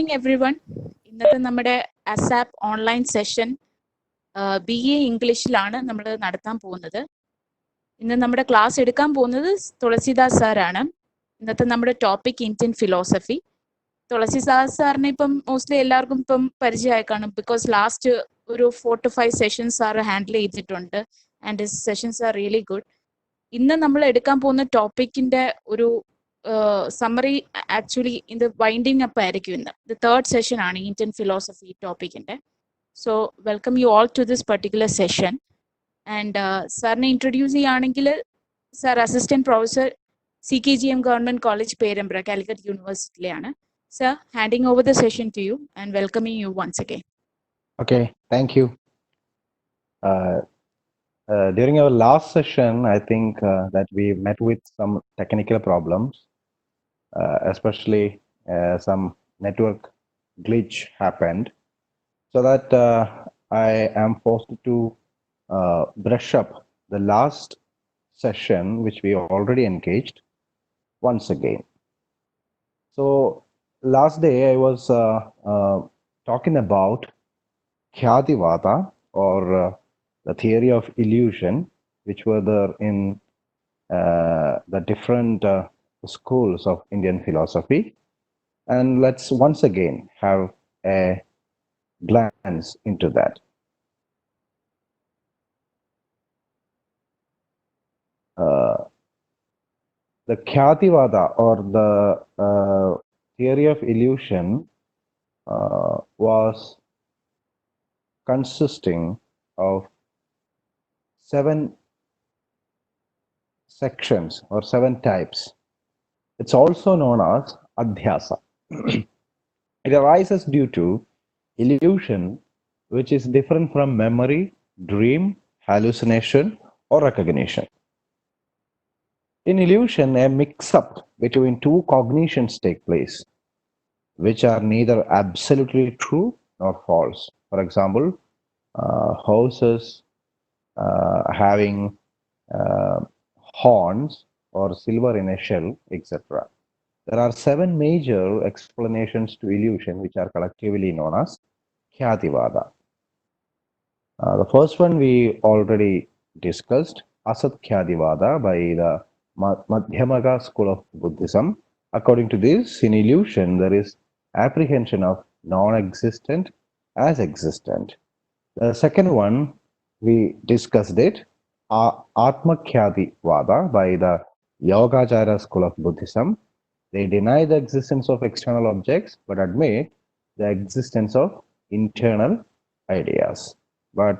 morning, everyone. ഇന്നത്തെ നമ്മുടെ ASAP online session BA ഇംഗ്ലീഷിലാണ് നമ്മൾ നടത്താൻ പോകുന്നത്. ഇന്ന് നമ്മുടെ ക്ലാസ് എടുക്കാൻ പോകുന്നത് തുളസിദാസ് സാറാണ്. ഇന്നത്തെ നമ്മുടെ ടോപ്പിക് ഇന്ത്യൻ ഫിലോസഫി. തുളസിദാസ് സാറിനെ ഇപ്പം മോസ്റ്റ്ലി എല്ലാവർക്കും ഇപ്പം പരിചയമായി കാണും. ബിക്കോസ് ലാസ്റ്റ് ഒരു 4 to 5 സെഷൻസ് സാറ് ഹാൻഡിൽ ചെയ്തിട്ടുണ്ട്. And his sessions are really good. ഇന്ന് നമ്മൾ എടുക്കാൻ പോകുന്ന ടോപ്പിക്കിന്റെ ഒരു സമ്മറി ആക്ച്വലി ഇത് വൈൻഡിങ് അപ്പ് ആയിരിക്കും ഇന്ന്. ദ തേർഡ് സെഷൻ ആണ് ഇന്ത്യൻ ഫിലോസഫി ടോപ്പിക്കിന്റെ. So welcome you all to this particular session. And സാറിനെ ഇൻട്രൊഡ്യൂസ് ചെയ്യുകയാണെങ്കിൽ sir assistant professor CKGM government college Perambra Calicut യൂണിവേഴ്സിറ്റിയിലാണ്. Sir, handing over the session to you and welcoming you once again. Okay, thank you. During our last session, I think that we met with some technical problems, especially some network glitch happened, so that I am forced to brush up the last session which we already engaged once again. So last day I was talking about 𝐾𝐬𝐬𝐢𝐴 or the theory of illusion, which were there in the different schools of Indian philosophy. And let's once again have a glance into that. The 𝐾𝐬𝐬𝐢𝐴 or the theory of illusion was consisting of 7 sections or 7 types. It's also known as adhyasa. It arises due to illusion, which is different from memory, dream, hallucination, or recognition. In illusion, a mix-up between 2 cognitions take place, which are neither absolutely true nor false. For example, horses having horns or silver in a shell, etc. There are 7 major explanations to illusion which are collectively known as 𝐾𝐬𝐬𝐢𝐴. The first one we already discussed, 𝐓𝐻𝑡 by the Madhyamaka school of Buddhism. According to this, in illusion there is apprehension of non-existent as existent. The second one, we discussed it, 𝐴𝑡ْമ-ખ્યાતિ-વાદા by the Yogacara school of Buddhism. They deny the existence of external objects but admit the existence of internal ideas. But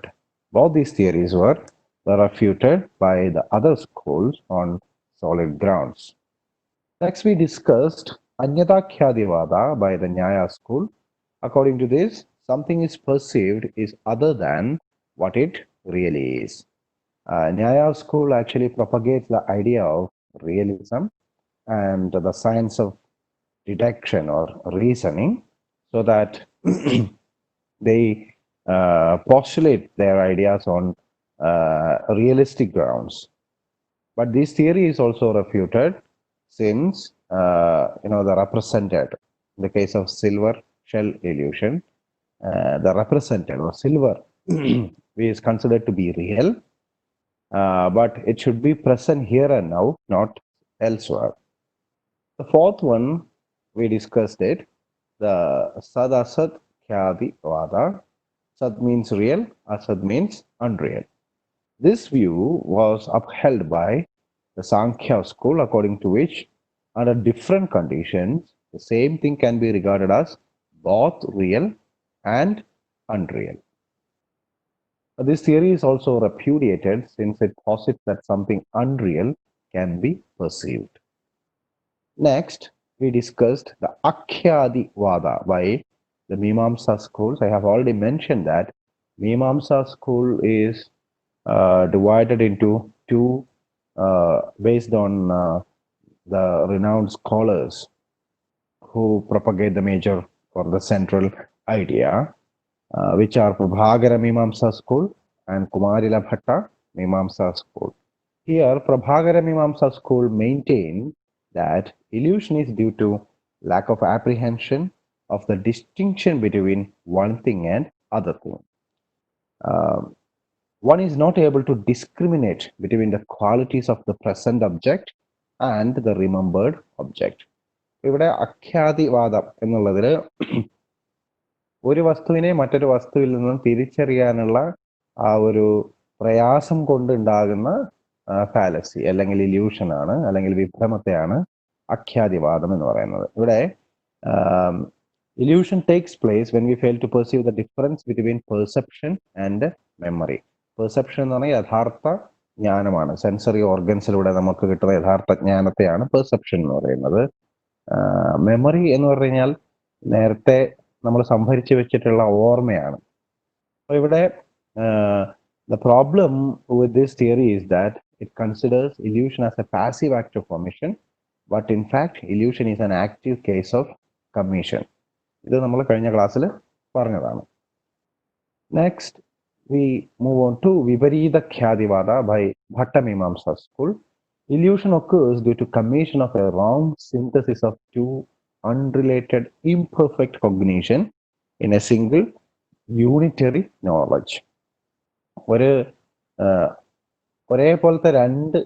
both these theories were refuted by the other schools on solid grounds. Next, we discussed Anyata-ખ્યાતિ-વાદા by the Nyaya school. According to this, something is perceived is other than what it really is. Nyaya school actually propagates the idea of realism and the science of deduction or reasoning, so that they postulate their ideas on realistic grounds. But this theory is also refuted since the represented, in the case of silver shell illusion, the represented or silver is considered to be real, but it should be present here and now, not elsewhere. The fourth one, we discussed it, the Sad-Asad-ખ્યાતિ-વાદા. Sad means real, Asad means unreal. This view was upheld by the Sankhya school, according to which under different conditions the same thing can be regarded as both real and unreal. This theory is also repudiated since it posits that something unreal can be perceived. Next, we discussed the 𝐴𝐾𝐻𝑡-વાદા by the Mimamsa schools. I have already mentioned that Mimamsa school is divided into 2 based on the renowned scholars who propagate the major or the central idea, which are Prabhakara Mimamsa school and Kumarila Bhatta Mimamsa school. Here, Prabhakara Mimamsa school maintain that illusion is due to lack of apprehension of the distinction between one thing and other thing. One is not able to discriminate between the qualities of the present object and the remembered object. ഇവിടെ അഖ്യാതിവാദം എന്നുള്ളതിൽ ഒരു വസ്തുവിനെ മറ്റൊരു വസ്തുവിൽ നിന്നും തിരിച്ചറിയാനുള്ള ആ ഒരു പ്രയാസം കൊണ്ടുണ്ടാകുന്ന ഫാലസി അല്ലെങ്കിൽ ഇല്യൂഷൻ ആണ്, അല്ലെങ്കിൽ വിഭ്രമത്തെയാണ് അഖ്യാതിവാദം എന്ന് പറയുന്നത്. ഇവിടെ illusion takes place when we fail to perceive the difference between perception and memory. Perception എന്ന് പറഞ്ഞാൽ യഥാർത്ഥ ജ്ഞാനമാണ്. സെൻസറി ഓർഗൻസിലൂടെ നമുക്ക് കിട്ടുന്ന യഥാർത്ഥ ജ്ഞാനത്തെയാണ് പെർസെപ്ഷൻ എന്ന് പറയുന്നത്. മെമ്മറി എന്ന് പറഞ്ഞു കഴിഞ്ഞാൽ നേരത്തെ നമ്മൾ സംഭരിച്ചു വെച്ചിട്ടുള്ള ഓർമ്മയാണ്. അപ്പോൾ ഇവിടെ the problem with this theory is that it considers illusion as a passive act of omission, but in fact illusion is an active case of commission. ഇത് നമ്മൾ കഴിഞ്ഞ ക്ലാസ്സിൽ പറഞ്ഞതാണ്. Next we move on to Viparita Khyadivada by Bhattamimamsa school. Illusion occurs due to commission of a wrong synthesis of two unrelated imperfect cognition in a single unitary knowledge. ഒരേപോലത്തെ രണ്ട്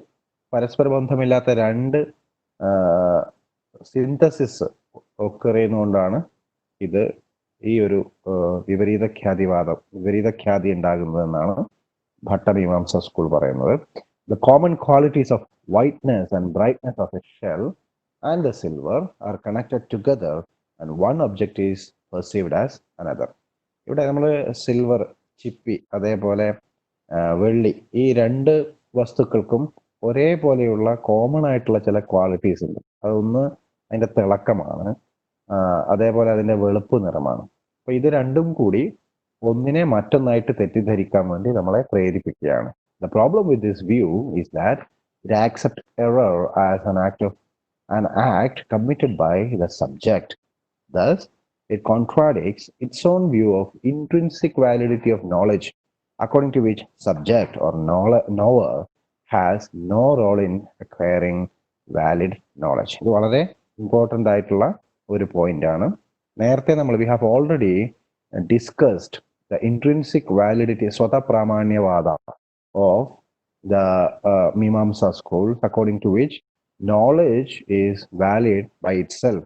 പരസ്പര ബന്ധമില്ലാത്ത രണ്ട് സിന്തസിസ് ഒക്കർ ചെയ്യുന്നതുകൊണ്ടാണ് ഇത് ഈ ഒരു വിപരീത ഖ്യാതി ഉണ്ടാകുന്നതെന്നാണ് ഭട്ടമീമാംസ school പറയുന്നത്. The common qualities of whiteness and brightness of a shell and the silver are connected together and one object is perceived as another. ഇവിടെ നമ്മൾ സിൽവർ, ചിപ്പി, അതേപോലെ വെള്ളി, ഈ രണ്ട് വസ്തുക്കൾക്കും ഒരേപോലെയുള്ള കോമൺ ആയിട്ടുള്ള ചില ക്വാളിറ്റീസ് ഉണ്ട്. അതൊന്ന് അതിൻ്റെ തിളക്കമാണ്, അതേപോലെ അതിൻ്റെ വെളുപ്പ് നിറമാണ്. അപ്പോൾ ഇത് രണ്ടും കൂടി ഒന്നിനെ മറ്റൊന്നായിട്ട് തെറ്റിദ്ധരിക്കാൻ വേണ്ടി നമ്മളെ പ്രേരിപ്പിക്കുകയാണ്. The problem with this view is that it accepts error as an act committed by the subject. Thus, it contradicts its own view of intrinsic validity of knowledge, according to which subject or knower has no role in acquiring valid knowledge. ഇത് വളരെ important ആയിട്ടുള്ള ഒരു point ആണ്. നേരത്തെ we have already discussed the intrinsic validity, സ്വതപ്രാമാണ്യവാദ of the Mimamsa school, according to which knowledge is valid by itself.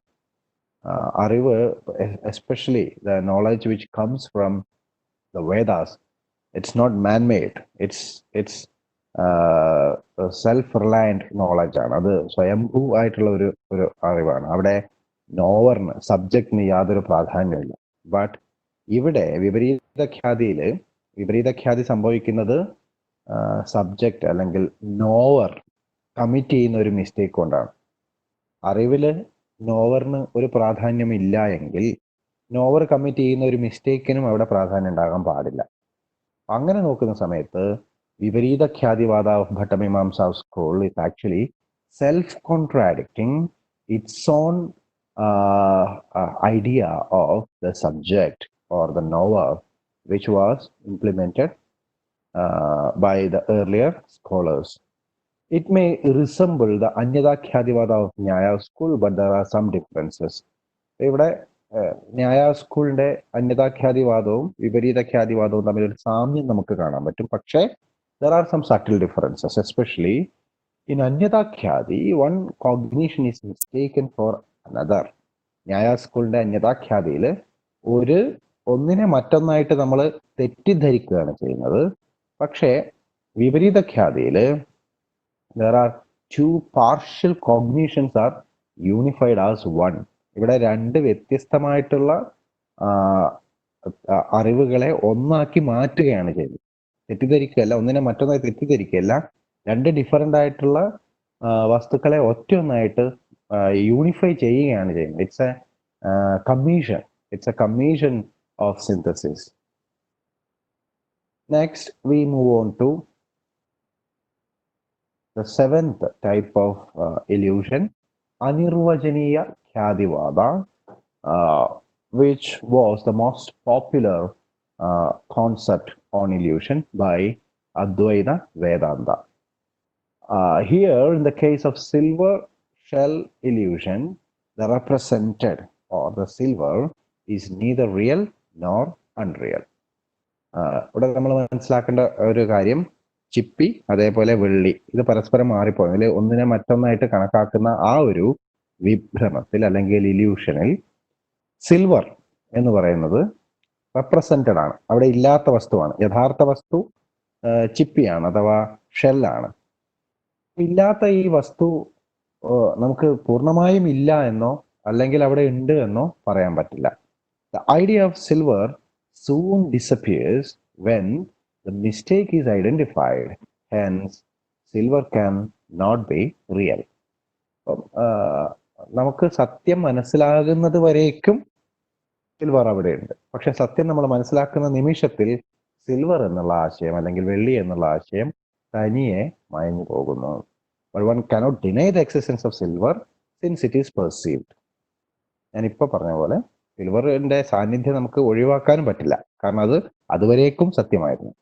Arivu, especially the knowledge which comes from the Vedas, it's not man-made. It's self-reliant knowledge ആണ്. അത് സ്വയംഭൂ ആയിട്ടുള്ള ഒരു അറിവാണ്. അവിടെ നോവറിന്, സബ്ജക്റ്റിന് യാതൊരു പ്രാധാന്യമില്ല. But ഇവിടെ വിപരീത ഖ്യാതി സംഭവിക്കുന്നത് സബ്ജക്റ്റ് അല്ലെങ്കിൽ നോവർ കമ്മിറ്റ് ചെയ്യുന്ന ഒരു മിസ്റ്റേക്ക് കൊണ്ടാണ്. അറിവില് നോവറിന് ഒരു പ്രാധാന്യം ഇല്ല എങ്കിൽ നോവർ കമ്മിറ്റ് ചെയ്യുന്ന ഒരു മിസ്റ്റേക്കിനും അവിടെ പ്രാധാന്യം ഉണ്ടാകാൻ പാടില്ല. അങ്ങനെ നോക്കുന്ന സമയത്ത് വിപരീത ഖ്യാതിവാദ of Bhattamimamsa school is actually self contradicting its own idea of the subject or the knower, which was implemented by the earlier scholars. It may resemble the Anyada Khyadivada of Nyaya school, but there are some differences. ഇവിടെ ന്യായ സ്കൂളിന്റെ അന്യതാ ഖ്യാതിവാദവും വിപരീത ഖ്യാതിവാദവും തമ്മിലൊരു സാമ്യം നമുക്ക് കാണാൻ പറ്റും. പക്ഷേ there are some subtle differences, especially in Anyada Khyadi, one cognition is mistaken for another. ന്യായ സ്കൂളിന്റെ അന്യതാഖ്യാതിയിൽ ഒന്നിനെ മറ്റൊന്നായിട്ട് നമ്മൾ തെറ്റിദ്ധരിക്കുകയാണ് ചെയ്യുന്നത്. പക്ഷേ വിപരീത ഖ്യാതിയിൽ there are two partial cognitions are unified as one. ഇവിടെ രണ്ട് വ്യത്യസ്തമായിട്ടുള്ള അറിവുകളെ ഒന്നാക്കി മാറ്റുകയാണ് ചെയ്യുന്നത്. തെറ്റിദ്ധരിക്കുകയല്ല, ഒന്നിനെ മറ്റൊന്നായി തെറ്റിദ്ധരിക്കുകയല്ല, രണ്ട് ഡിഫറൻ്റ് ആയിട്ടുള്ള വസ്തുക്കളെ ഒറ്റ ഒന്നായിട്ട് യൂണിഫൈ ചെയ്യുകയാണ് ചെയ്യുന്നത്. It's a commission of synthesis. Next we move on to the seventh type of illusion, Anirvachaniya Khyadivada, which was the most popular concept on illusion by Advaita Vedanta. Here in the case of silver shell illusion, the represented or the silver is neither real nor unreal. ഇവിടെ നമ്മൾ മനസ്സിലാക്കേണ്ട ഒരു കാര്യം, ചിപ്പി അതേപോലെ വെള്ളി ഇത് പരസ്പരം മാറിപ്പോകും. ഇതിൽ ഒന്നിനെ മറ്റൊന്നായിട്ട് കണക്കാക്കുന്ന ആ ഒരു വിഭ്രമത്തിൽ അല്ലെങ്കിൽ ഇല്യൂഷനിൽ സിൽവർ എന്ന് പറയുന്നത് റെപ്രസെന്റഡ് ആണ്, അവിടെ ഇല്ലാത്ത വസ്തുവാണ്. യഥാർത്ഥ വസ്തു ചിപ്പിയാണ് അഥവാ ഷെല്ലാണ്. ഇല്ലാത്ത ഈ വസ്തു നമുക്ക് പൂർണ്ണമായും ഇല്ല എന്നോ അല്ലെങ്കിൽ അവിടെ ഉണ്ട് എന്നോ പറയാൻ പറ്റില്ല. The idea of silver soon disappears when the mistake is identified. Hence, silver can not be real. നമുക്ക് സത്യം മനസ്സിലാകുന്നത് വരേക്കും സിൽവർ അവിടെ ഉണ്ട്. പക്ഷെ സത്യം നമ്മൾ മനസ്സിലാക്കുന്ന നിമിഷത്തിൽ സിൽവർ എന്നുള്ള ആശയം അല്ലെങ്കിൽ വെള്ളി എന്നുള്ള ആശയം തനിയെ മയങ്ങി പോകുന്നു. But one cannot deny the existence of silver since it is perceived. ഞാനിപ്പോൾ പറഞ്ഞ പോലെ സിൽവറിന്റെ സാന്നിധ്യം നമുക്ക് ഒഴിവാക്കാനും പറ്റില്ല, കാരണം അത് അതുവരേക്കും സത്യമായിരുന്നു.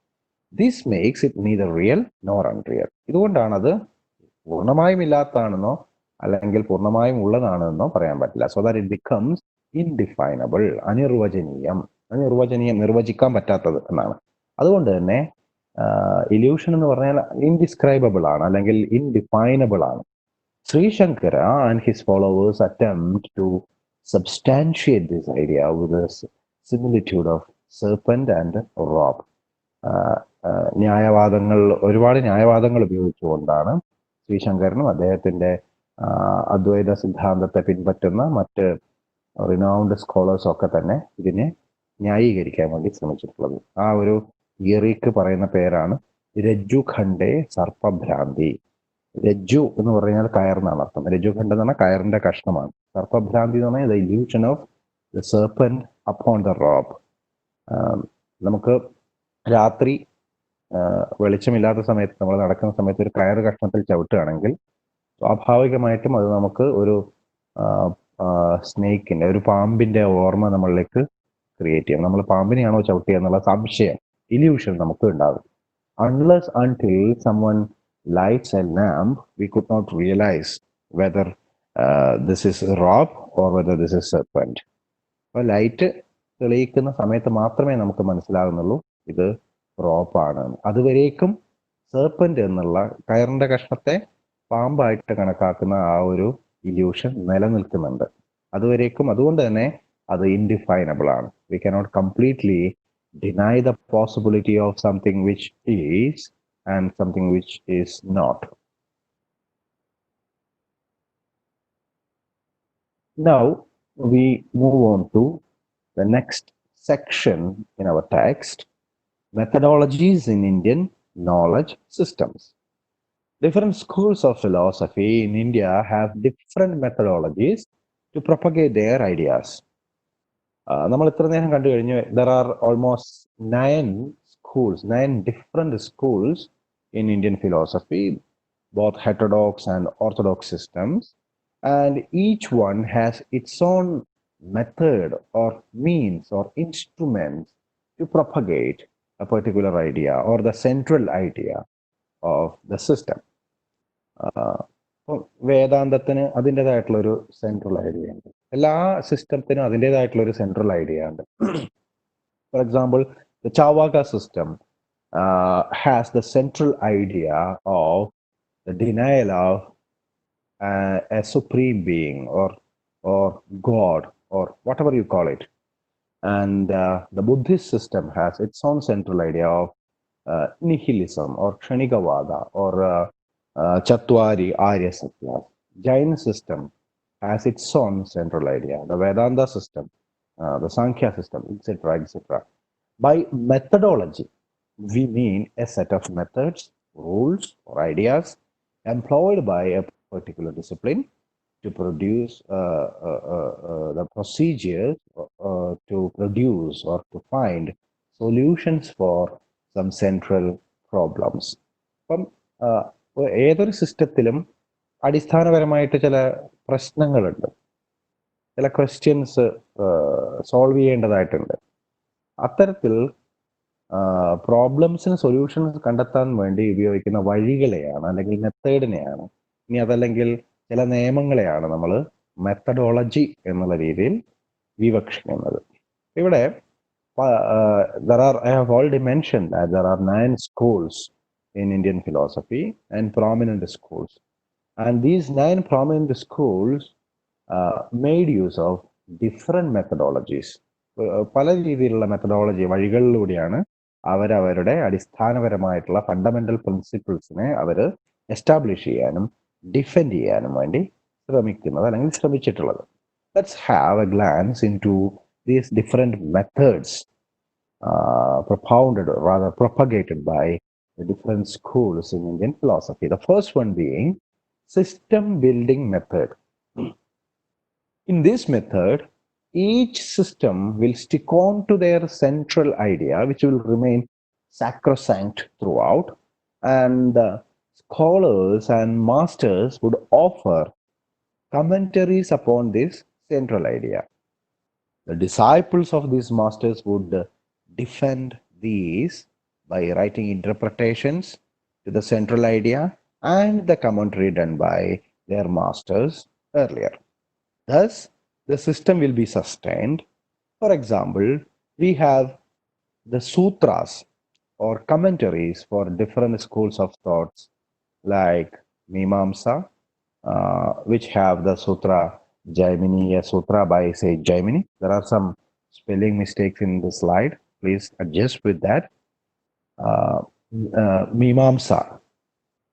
This makes it neither real nor unreal. ഇതുകൊണ്ടാണ് അത് പൂർണ്ണമായും ഇല്ലാത്തതാണെന്നോ അല്ലെങ്കിൽ പൂർണ്ണമായും ഉള്ളതാണെന്നോ പറയാൻ പറ്റില്ല. So that it becomes indefinable, അനിർവചനീയം. നിർവചിക്കാൻ പറ്റാത്തത് എന്നാണ്. അതുകൊണ്ട് തന്നെ ഇല്യൂഷൻ എന്ന് പറഞ്ഞാൽ ഇൻഡിസ്ക്രൈബിൾ ആണ് അല്ലെങ്കിൽ ഇൻഡിഫൈനബിൾ ആണ്. Sri Shankara and his followers attempt to substantiate this idea with the similitude of serpent and rope. ഒരുപാട് ന്യായവാദങ്ങൾ ഉപയോഗിച്ചുകൊണ്ടാണ് ശ്രീശങ്കരനും അദ്ദേഹത്തിന്റെ അദ്വൈത സിദ്ധാന്തത്തെ പിൻപറ്റുന്ന മറ്റ് റിനൗണ്ട് സ്കോളേഴ്സ് ഒക്കെ തന്നെ ഇതിനെ ന്യായീകരിക്കാൻ വേണ്ടി ശ്രമിച്ചിട്ടുള്ളത്. ആ ഒരു തിയറിക്ക് പറയുന്ന പേരാണ് രജ്ജുഖണ്ഡേ സർപ്പഭ്രാന്തി. രജ്ജു എന്ന് പറഞ്ഞാൽ കയർന്നാണ് അർത്ഥം. രജ്ജുഖണ്ഡം എന്ന് പറഞ്ഞാൽ കയറിന്റെ കഷ്ണമാണ്. സർപ്പഭ്രാന്തി എന്ന് പറഞ്ഞാൽ the illusion of the serpent upon the rope. നമുക്ക് രാത്രി വെളിച്ചമില്ലാത്ത സമയത്ത് നമ്മൾ നടക്കുന്ന സമയത്ത് ഒരു കയറ് കഷ്ണത്തിൽ ചവിട്ടുകയാണെങ്കിൽ സ്വാഭാവികമായിട്ടും അത് നമുക്ക് ഒരു സ്നേക്കിന്റെ, ഒരു പാമ്പിന്റെ ഓർമ്മ നമ്മളിലേക്ക് ക്രിയേറ്റ് ചെയ്യും. നമ്മൾ പാമ്പിനെയാണോ ചവിട്ടിയ എന്നുള്ള സംശയം, ഇല്യൂഷൻ നമുക്ക് ഉണ്ടാകും. Unless until someone lights a lamp, we could not realize whether this is a rope or whether this is serpent. അപ്പോൾ ലൈറ്റ് തെളിയിക്കുന്ന സമയത്ത് മാത്രമേ നമുക്ക് മനസ്സിലാകുന്നുള്ളൂ ഇത് റോപ്പാണ്. അതുവരേക്കും സെർപ്പന്റ് എന്നുള്ള കയറിന്റെ കഷ്ണത്തെ പാമ്പായിട്ട് കണക്കാക്കുന്ന ആ ഒരു ഇല്യൂഷൻ നിലനിൽക്കുന്നുണ്ട് അതുവരേക്കും. അതുകൊണ്ട് തന്നെ അത് ഇൻഡിഫൈനബിൾ ആണ്. We cannot completely deny the possibility of something which is and something which is not. Now we move on to the next section in our text, methodologies in Indian knowledge systems. Different schools of philosophy in India have different methodologies to propagate their ideas. നമ്മൾ ഇത്ര നേരം കണ്ടു കഴിഞ്ഞു, there are almost 9 different schools in Indian philosophy, both heterodox and orthodox systems, and each one has its own method or means or instruments to propagate a particular idea or the central idea of the system. വേദാന്തത്തിന് അതിൻ്റെതായിട്ടുള്ള ഒരു central idea ഉണ്ട്. എല്ലാ സിസ്റ്റത്തിനും അതിൻ്റെതായിട്ടുള്ള ഒരു central idea ഉണ്ട്. For example, the Charvaka system has the central idea of the denial of a supreme being or God or whatever you call it. And the Buddhist system has its own central idea of nihilism or Kshanikavada or Chatwari Arya Satya. Jain system has its own central idea. The Vedanta system, the Sankhya system, etc., etc. By methodology, we mean a set of methods, rules, or ideas employed by a particular discipline to produce the procedures to produce or to find solutions for some central problems. ഏതൊരു സിസ്റ്റത്തിലും അടിസ്ഥാനപരമായിട്ട് ചില പ്രശ്നങ്ങളുണ്ട്, ചില questions solve ചെയ്യേണ്ടതായിട്ടുണ്ട്. അത്തരത്തിൽ പ്രോബ്ലംസിന് solutions കണ്ടെത്താൻ വേണ്ടി ഉപയോഗിക്കുന്ന വഴികളെയാണ് അല്ലെങ്കിൽ മെത്തേഡിനെയാണ്, ഇനി അതല്ലെങ്കിൽ ചില നിയമങ്ങളെയാണ് നമ്മൾ മെത്തഡോളജി എന്നുള്ള രീതിയിൽ വിവക്ഷിക്കുന്നത്. ഇവിടെ I have already mentioned that there are 9 schools in Indian philosophy and prominent schools. And these 9 prominent schools made use of different methodologies. പല രീതിയിലുള്ള മെത്തഡോളജി വഴികളിലൂടെയാണ് അവരവരുടെ അടിസ്ഥാനപരമായിട്ടുള്ള ഫണ്ടമെന്റൽ പ്രിൻസിപ്പിൾസിനെ അവർ എസ്റ്റാബ്ലിഷ് ചെയ്യാനും ഡിഫെൻഡ് ചെയ്യാനും വേണ്ടി ശ്രമിക്കുന്നത് അല്ലെങ്കിൽ ശ്രമിച്ചിട്ടുള്ളത്. Let's have a glance into these different methods propounded or rather propagated by the different schools in Indian philosophy. The first one being system building method. In this method, each system will stick on to their central idea, which will remain sacrosanct throughout, and scholars and masters would offer commentaries upon this central idea. The disciples of these masters would defend these by writing interpretations to the central idea and the commentary done by their masters earlier. Thus, the system will be sustained. For example, we have the sutras or commentaries for different schools of thoughts like Mimamsa, which have the sutra 𝐂𝐽𝐸𝐴 sutra by 𝐂𝐧𝐢𝐚𝐬. There are some spelling mistakes in the slide. Please adjust with that. Mimamsa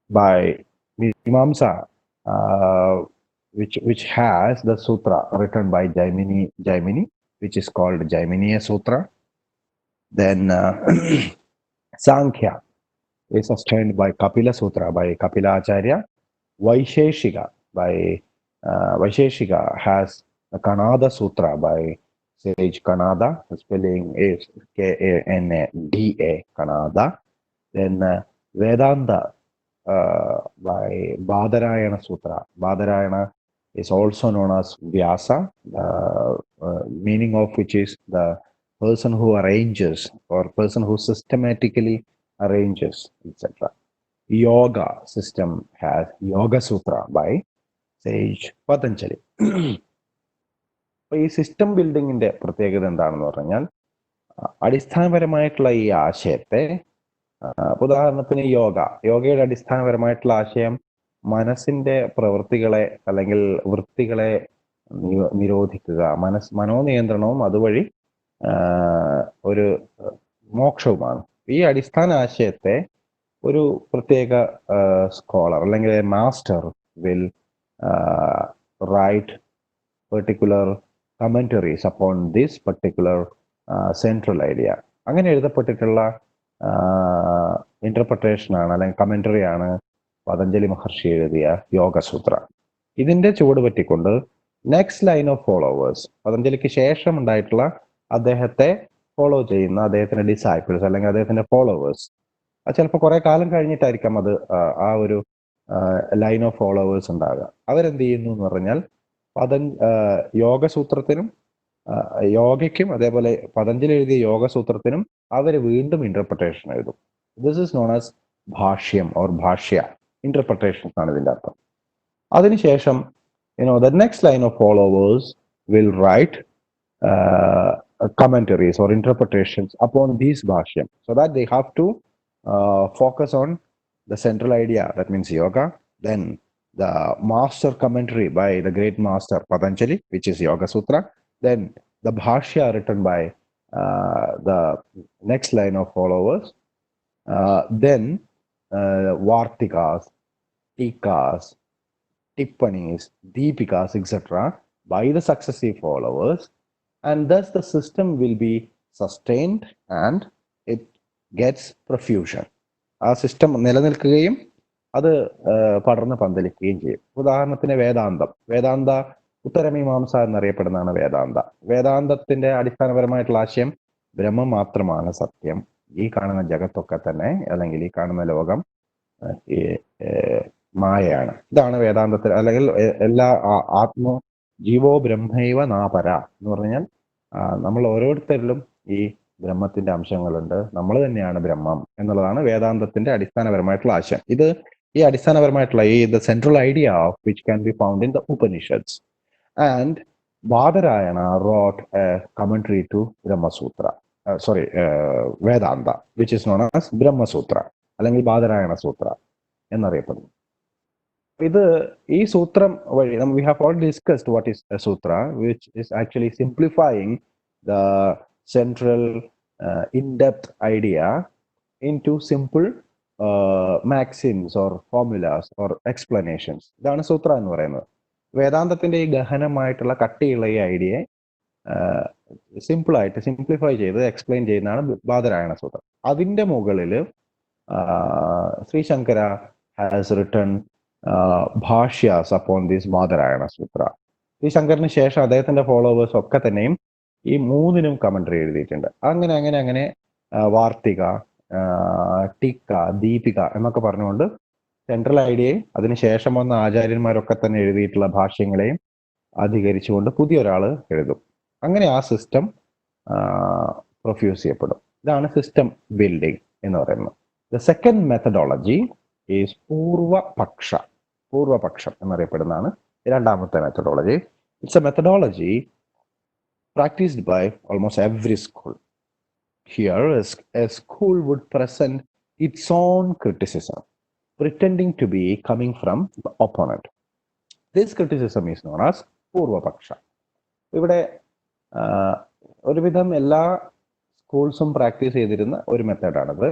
by Mimamsa, which has the sutra written by 𝐂𝐽𝐸𝐸, which is called 𝐂𝐽𝐸𝐴 sutra. Then Sankhya is sustained by Kapila sutra by Kapila Acharya. Vaisheshika by Vaisheshika has the Kanada sutra by sage Kanada. The spelling is 𝐾𝐴NADA, Kanada. Then Vedanta by Badarayana sutra. Badarayana is also known as Vyasa, meaning of which is the person who arranges or person who systematically arranges, etc. Yoga system has Yoga Sutra by sage Patanjali. ഈ system ബിൽഡിങ്ങിന്റെ പ്രത്യേകത എന്താണെന്ന് പറഞ്ഞാൽ അടിസ്ഥാനപരമായിട്ടുള്ള ഈ ആശയത്തെ ഉദാഹരണത്തിന് യോഗയുടെ അടിസ്ഥാനപരമായിട്ടുള്ള ആശയം മനസ്സിന്റെ പ്രവൃത്തികളെ അല്ലെങ്കിൽ വൃത്തികളെ നിരോധിക്കുക, മനോനിയന്ത്രണവും അതുവഴി ഒരു മോക്ഷവുമാണ്. ഈ അടിസ്ഥാന ആശയത്തെ ഒരു പ്രത്യേക സ്കോളർ അല്ലെങ്കിൽ master will write particular commentaries upon this particular central idea. അങ്ങനെ എഴുതപ്പെട്ടിട്ടുള്ള ഇന്റർപ്രിട്ടേഷൻ ആണ് അല്ലെങ്കിൽ കമന്ററി ആണ് പതഞ്ജലി മഹർഷി എഴുതിയ യോഗസൂത്ര. ഇതിന്റെ ചുവട് പറ്റിക്കൊണ്ട് നെക്സ്റ്റ് ലൈൻ ഓഫ് ഫോളോവേഴ്സ്, പതഞ്ജലിക്ക് ശേഷം ഉണ്ടായിട്ടുള്ള അദ്ദേഹത്തെ ഫോളോ ചെയ്യുന്ന അദ്ദേഹത്തിന്റെ ഡിസൈപ്പിൾസ് അല്ലെങ്കിൽ അദ്ദേഹത്തിന്റെ ഫോളോവേഴ്സ്, അത് ചിലപ്പോൾ കുറെ കാലം കഴിഞ്ഞിട്ടായിരിക്കാം അത് ആ ഒരു ലൈൻ ഓഫ് ഫോളോവേഴ്സ് ഉണ്ടാകുക. അവരെന്ത് ചെയ്യുന്നു എന്ന് പറഞ്ഞാൽ യോഗസൂത്രത്തിനും യോഗയ്ക്കും അതേപോലെ പതഞ്ജലി എഴുതിയ യോഗസൂത്രത്തിനും അവർ വീണ്ടും ഇന്റർപ്രിട്ടേഷൻ എഴുതും. ദിസ് ഇസ് നോൺ ആസ് ഭാഷ്യം ഓർ ഭാഷ്യ ഇന്റർപ്രിട്ടേഷൻസ് ആണ് ഇതിന്റെ അർത്ഥം. അതിനുശേഷം the next line of followers will write commentaries or interpretations upon these bhashyam, so that they have to focus on the central idea, that means yoga, then the master commentary by the great master Patanjali, which is Yoga Sutra, then the bhashya written by the next line of followers, then vartikas, tikas, tippanis, deepikas, etc. by the successive followers, and thus the system will be sustained and it gets profusion. ആ system നിലനിൽക്കുകയും അത് പടർന്ന് പന്തലിക്കുകയും ചെയ്യും. ഉദാഹരണത്തിന് വേദാന്ത ഉത്തരമീമാംസ എന്നറിയപ്പെടുന്നതാണ് വേദാന്തത്തിന്റെ അടിസ്ഥാനപരമായിട്ടുള്ള ആശയം ബ്രഹ്മം മാത്രമാണ് സത്യം, ഈ കാണുന്ന ജഗത്തൊക്കെ തന്നെ അല്ലെങ്കിൽ ഈ കാണുന്ന ലോകം മായയാണ്. ഇതാണ് വേദാന്തത്തിൽ അല്ലെങ്കിൽ എല്ലാ ജീവോ ബ്രഹ്മൈവ നാപര എന്ന് പറഞ്ഞാൽ നമ്മൾ ഓരോരുത്തരിലും ഈ ബ്രഹ്മത്തിന്റെ അംശങ്ങളുണ്ട്, നമ്മൾ തന്നെയാണ് ബ്രഹ്മം എന്നുള്ളതാണ് വേദാന്തത്തിന്റെ അടിസ്ഥാനപരമായിട്ടുള്ള ആശയം. ഇത് ഈ അടിസ്ഥാനപരമായിട്ടുള്ള the central idea of which can be found in the Upanishads. And Badarayana wrote a commentary to Brahma Sutra. Vedanta, which is known as Brahma Sutra, അല്ലെങ്കിൽ ബാദരായണ സൂത്ര എന്നറിയപ്പെടുന്നു. ഇത് ഈ സൂത്രം വഴി we have already discussed what is a sutra, which is actually simplifying the central in-depth idea into simple maxims or formulas or explanations. ഇതാണ് സൂത്ര എന്ന് പറയുന്നത്. വേദാന്തത്തിന്റെ ഈ ഗഹനമായിട്ടുള്ള കട്ടിയുള്ള ഈ ഐഡിയയെ സിമ്പിളായിട്ട് സിംപ്ലിഫൈ ചെയ്ത് എക്സ്പ്ലെയിൻ ചെയ്യുന്നതാണ് ബാദരായണ സൂത്രം. അതിന്റെ മുകളിൽ ശ്രീ ശങ്കര ഹാസ് റിട്ടൺ ഭാഷ്യാസ് അപ്പോൺ ദിസ് ബാദരായണ സൂത്ര. ശ്രീ ശങ്കറിന് ശേഷം അദ്ദേഹത്തിന്റെ ഫോളോവേഴ്സ് ഒക്കെ തന്നെയും ഈ മൂന്നിനും കമന്ററി എഴുതിയിട്ടുണ്ട്. അങ്ങനെ വാർത്തിക, ടീക്ക, ദീപിക എന്നൊക്കെ പറഞ്ഞുകൊണ്ട് സെൻട്രൽ ഐഡിയയും അതിനുശേഷം വന്ന ആചാര്യന്മാരൊക്കെ തന്നെ എഴുതിയിട്ടുള്ള ഭാഷ്യങ്ങളെയും അധികരിച്ചുകൊണ്ട് പുതിയൊരാൾ എഴുതും. അങ്ങനെ ആ സിസ്റ്റം പ്രൊഫ്യൂസ് ചെയ്യപ്പെടും. ഇതാണ് സിസ്റ്റം ബിൽഡിംഗ് എന്ന് പറയുന്നത്. ദ സെക്കൻഡ് മെത്തഡോളജി ഈസ് പൂർവപക്ഷം എന്നറിയപ്പെടുന്നതാണ് രണ്ടാമത്തെ methodology. It's a methodology practised by almost every school. Here, a school would present its own criticism, pretending to be coming from the opponent. This criticism is known as Purvapaksha. ഇവിടെ ഒരുവിധം എല്ലാ സ്കൂൾസും practice ചെയ്തിരുന്ന ഒരു മെത്തേഡാണിത്.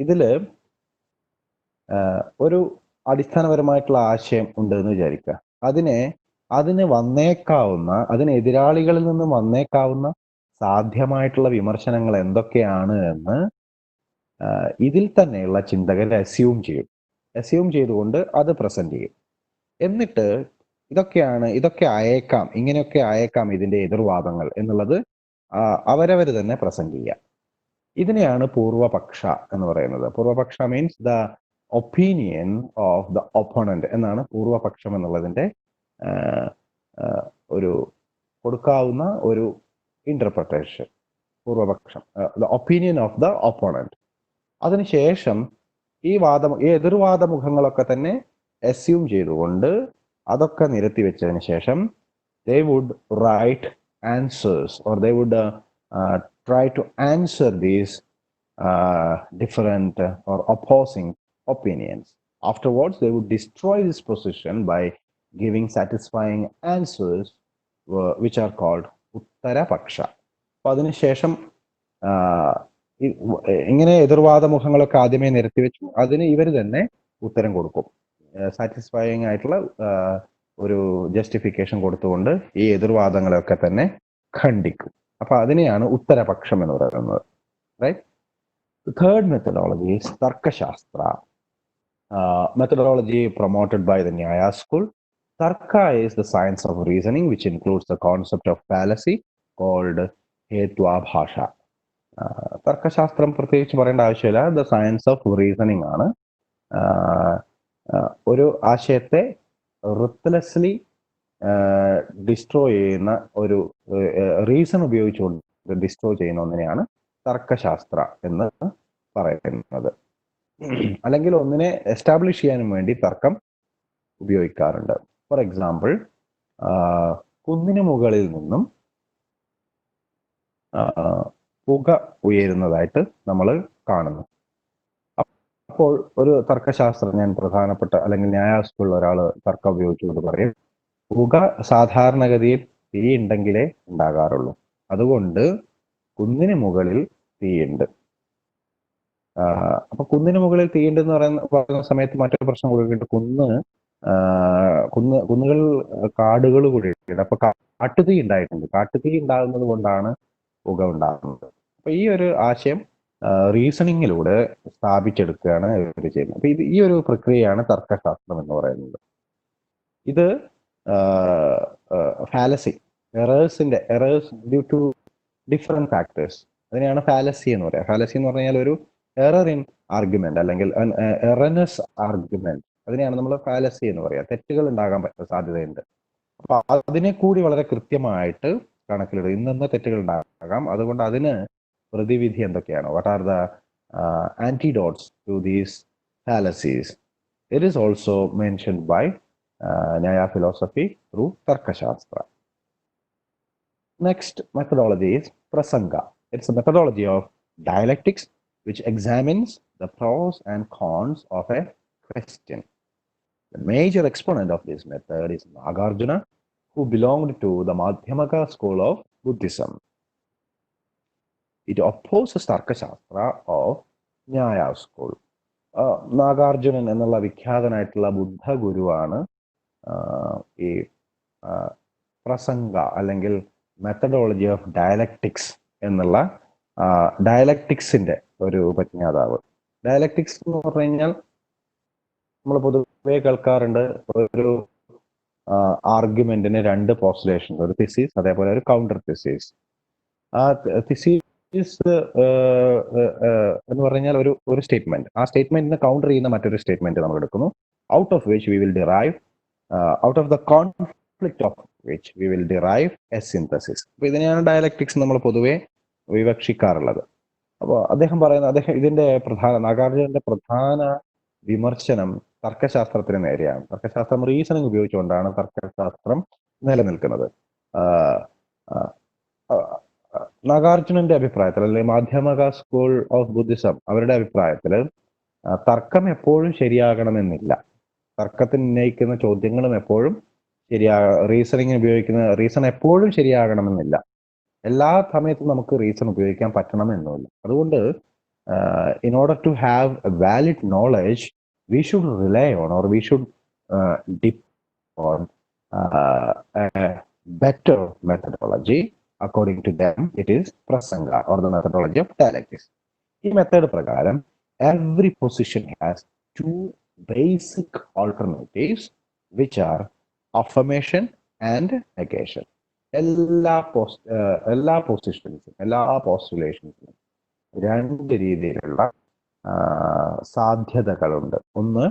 ഇതിൽ ഒരു അടിസ്ഥാനപരമായിട്ടുള്ള ആശയം ഉണ്ടെന്ന് വിചാരിക്കുക. അതിന് എതിരാളികളിൽ നിന്ന് വന്നേക്കാവുന്ന സാധ്യമായിട്ടുള്ള വിമർശനങ്ങൾ എന്തൊക്കെയാണ് എന്ന് ഇതിൽ തന്നെയുള്ള ചിന്തകർ അസ്യൂം ചെയ്തുകൊണ്ട് അത് പ്രസന്റ് ചെയ്യും. എന്നിട്ട് ഇങ്ങനെയൊക്കെ അയക്കാം ഇതിന്റെ എതിർവാദങ്ങൾ എന്നുള്ളത് അവരവർ തന്നെ പ്രസന്റ് ചെയ്യുക. ഇതിനെയാണ് പൂർവപക്ഷ എന്ന് പറയുന്നത്. പൂർവപക്ഷ means the opinion of the opponent എന്നാണ് പൂർവപക്ഷം എന്നുള്ളതിന്റെ ഒരു കൊടുക്കാവുന്ന ഒരു ഇന്റർപ്രിട്ടേഷൻ. പൂർവപക്ഷം, the opinion of the opponent. അതിനുശേഷം ഈ എതിർവാദമുഖങ്ങളൊക്കെ തന്നെ അസ്യൂം ചെയ്തുകൊണ്ട് അതൊക്കെ നിരത്തി വെച്ചതിന് ശേഷം they would write answers or they would try to answer these different or opposing opinions. Afterwards, they would destroy this position by giving satisfying answers which are called ഉത്തരപക്ഷ. അപ്പൊ അതിനുശേഷം ഇങ്ങനെ എതിർവാദമുഖങ്ങളൊക്കെ ആദ്യമേ നിരത്തി വെച്ചു, അതിന് ഇവർ തന്നെ ഉത്തരം കൊടുക്കും. സാറ്റിസ്ഫൈയിങ് ആയിട്ടുള്ള ഒരു ജസ്റ്റിഫിക്കേഷൻ കൊടുത്തുകൊണ്ട് ഈ എതിർവാദങ്ങളെയൊക്കെ തന്നെ ഖണ്ഡിക്കും. അപ്പൊ അതിനെയാണ് ഉത്തരപക്ഷം എന്ന് പറയുന്നത്. റൈറ്റ്. തേർഡ് മെത്തഡോളജി ഈസ് തർക്കശാസ്ത്ര. Methodology promoted by the Nyaya school. Tarka is the science of reasoning, which includes the concept of fallacy called Hetwabhasha. തർക്കശാസ്ത്രം പ്രത്യേകിച്ച് പറയേണ്ട ആവശ്യമില്ല. ദ സയൻസ് ഓഫ് റീസണിങ് ആണ്. ഒരു ആശയത്തെ റിത്ത്ലെസ്ലി ഡിസ്ട്രോയ് ചെയ്യുന്ന ഒരു റീസൺ ഉപയോഗിച്ചുകൊണ്ട് ഡിസ്ട്രോയ് ചെയ്യുന്ന ഒന്നിനെയാണ് തർക്കശാസ്ത്ര എന്ന് പറയുന്നത്. അല്ലെങ്കിൽ ഒന്നിനെ എസ്റ്റാബ്ലിഷ് ചെയ്യാനും വേണ്ടി തർക്കം ഉപയോഗിക്കാറുണ്ട്. ഫോർ എക്സാമ്പിൾ, കുന്നിന് മുകളിൽ നിന്നും പുക ഉയരുന്നതായിട്ട് നമ്മൾ കാണുന്നു. അപ്പോൾ ഒരു തർക്കശാസ്ത്രജ്ഞൻ, പ്രധാനപ്പെട്ട അല്ലെങ്കിൽ ന്യായാസ്കുള്ള ഒരാൾ തർക്കം ഉപയോഗിച്ചുകൊണ്ട് പറയും, പുക സാധാരണഗതിയിൽ തീ ഉണ്ടെങ്കിലേ ഉണ്ടാകാറുള്ളൂ, അതുകൊണ്ട് കുന്നിന് മുകളിൽ തീയുണ്ട്. അപ്പൊ കുന്നിന് മുകളിൽ തീയുണ്ടെന്ന് പറയുന്ന സമയത്ത് മറ്റൊരു പ്രശ്നം കൂടി, കുന്നുകൾ കാടുകൾ കൂടി ഉണ്ട്. അപ്പൊ കാട്ടുതീ ഉണ്ടായിട്ടുണ്ട്. കാട്ടുതീ ഉണ്ടാകുന്നത് കൊണ്ടാണ് പുക ഉണ്ടാകുന്നത്. അപ്പൊ ഈ ഒരു ആശയം റീസണിങ്ങിലൂടെ സ്ഥാപിച്ചെടുക്കുകയാണ് ഇവർ ചെയ്യുന്നത്. അപ്പൊ ഈ ഒരു പ്രക്രിയയാണ് തർക്കശാസ്ത്രം എന്ന് പറയുന്നത്. ഇത് fallacy, errors due to different factors, അതിനെയാണ് ഫാലസി എന്ന് പറയുക. ഫാലസി എന്ന് പറഞ്ഞാൽ ഒരു എറർ ഇൻ ആർഗ്യുമെന്റ് അല്ലെങ്കിൽ എറനസ് ആർഗ്യുമെന്റ്, അതിനെയാണ് നമ്മൾ ഫാലസി എന്ന് പറയുക. തെറ്റുകൾ ഉണ്ടാകാൻ സാധ്യതയുണ്ട്. അപ്പൊ അതിനെ കൂടി വളരെ കൃത്യമായിട്ട് കണക്കിലെടുക്കും. ഇന്ന തെറ്റുകൾ ഉണ്ടാകാം, അതുകൊണ്ട് അതിന് പ്രതിവിധി എന്തൊക്കെയാണ്, what are the antidotes to these fallacies. It is also mentioned by Nyaya philosophy through Tarkashastra. Next methodology is Prasanga. It's a methodology of dialectics which examines the pros and cons of a question. The major exponent of this method is Nagarjuna, who belonged to the Madhyamaka school of Buddhism. It opposes Tarkashastra of Nyaya school. Nagarjunan എന്നുള്ള വിഖ്യാതനായിട്ടുള്ള ബുദ്ധ ഗുരുവാണ് ഈ പ്രസംഗ അല്ലെങ്കിൽ methodology of dialectics എന്നുള്ള ഡയലക്റ്റിക്സിന്റെ ഒരു ഉപജ്ഞാതാവ്. Dialectics എന്ന് പറഞ്ഞു കഴിഞ്ഞാൽ നമ്മൾ പൊതുവെ കേൾക്കാറുണ്ട്, ഒരു ആർഗ്യുമെന്റിന് രണ്ട് പോസ്റ്റുലേഷൻ, ഒരു തിസീസ് അതേപോലെ ഒരു കൗണ്ടർ തിസീസ്. ആ തിസീസ് എന്ന് പറഞ്ഞാൽ ഒരു സ്റ്റേറ്റ്മെന്റ്, ആ സ്റ്റേറ്റ്മെന്റിനെ കൗണ്ടർ ചെയ്യുന്ന മറ്റൊരു സ്റ്റേറ്റ്മെന്റ് നമ്മൾ എടുക്കുന്നു. Out of which we will derive out of the conflict of which we will derive A synthesis. അപ്പൊ ഇതിനെയാണ് ഡയലക്റ്റിക്സ് നമ്മൾ പൊതുവെ വിവക്ഷിക്കാറുള്ളത്. അപ്പോൾ ഇതിന്റെ നാഗാർജുനന്റെ പ്രധാന വിമർശനം തർക്കശാസ്ത്രത്തിന് നേരെയാണ്. തർക്കശാസ്ത്രം റീസണിങ് ഉപയോഗിച്ചുകൊണ്ടാണ് തർക്കശാസ്ത്രം നിലനിൽക്കുന്നത്. നാഗാർജുനന്റെ അഭിപ്രായത്തിൽ, അല്ലെങ്കിൽ മാധ്യമക സ്കൂൾ ഓഫ് ബുദ്ധിസം അവരുടെ അഭിപ്രായത്തിൽ തർക്കം എപ്പോഴും ശരിയാകണമെന്നില്ല. തർക്കത്തിന് ഉന്നയിക്കുന്ന ചോദ്യങ്ങളും എപ്പോഴും റീസണിങ്ങിന് ഉപയോഗിക്കുന്ന റീസൺ എപ്പോഴും ശരിയാകണമെന്നില്ല. എല്ലാ സമയത്തും നമുക്ക് റീസൺ ഉപയോഗിക്കാൻ പറ്റണമെന്നില്ല. അതുകൊണ്ട് in order to have a valid knowledge, we should rely on, or we should depend on a better methodology. According to them, it is Prasanga, or the methodology of dialectics. In method prakaram, every position has two basic alternatives, which are affirmation and negation. എല്ലാ പൊസിഷൻസും എല്ലാ പോസ്റ്റുലേഷൻസിനും രണ്ട് രീതിയിലുള്ള സാധ്യതകളുണ്ട്. ഒന്ന്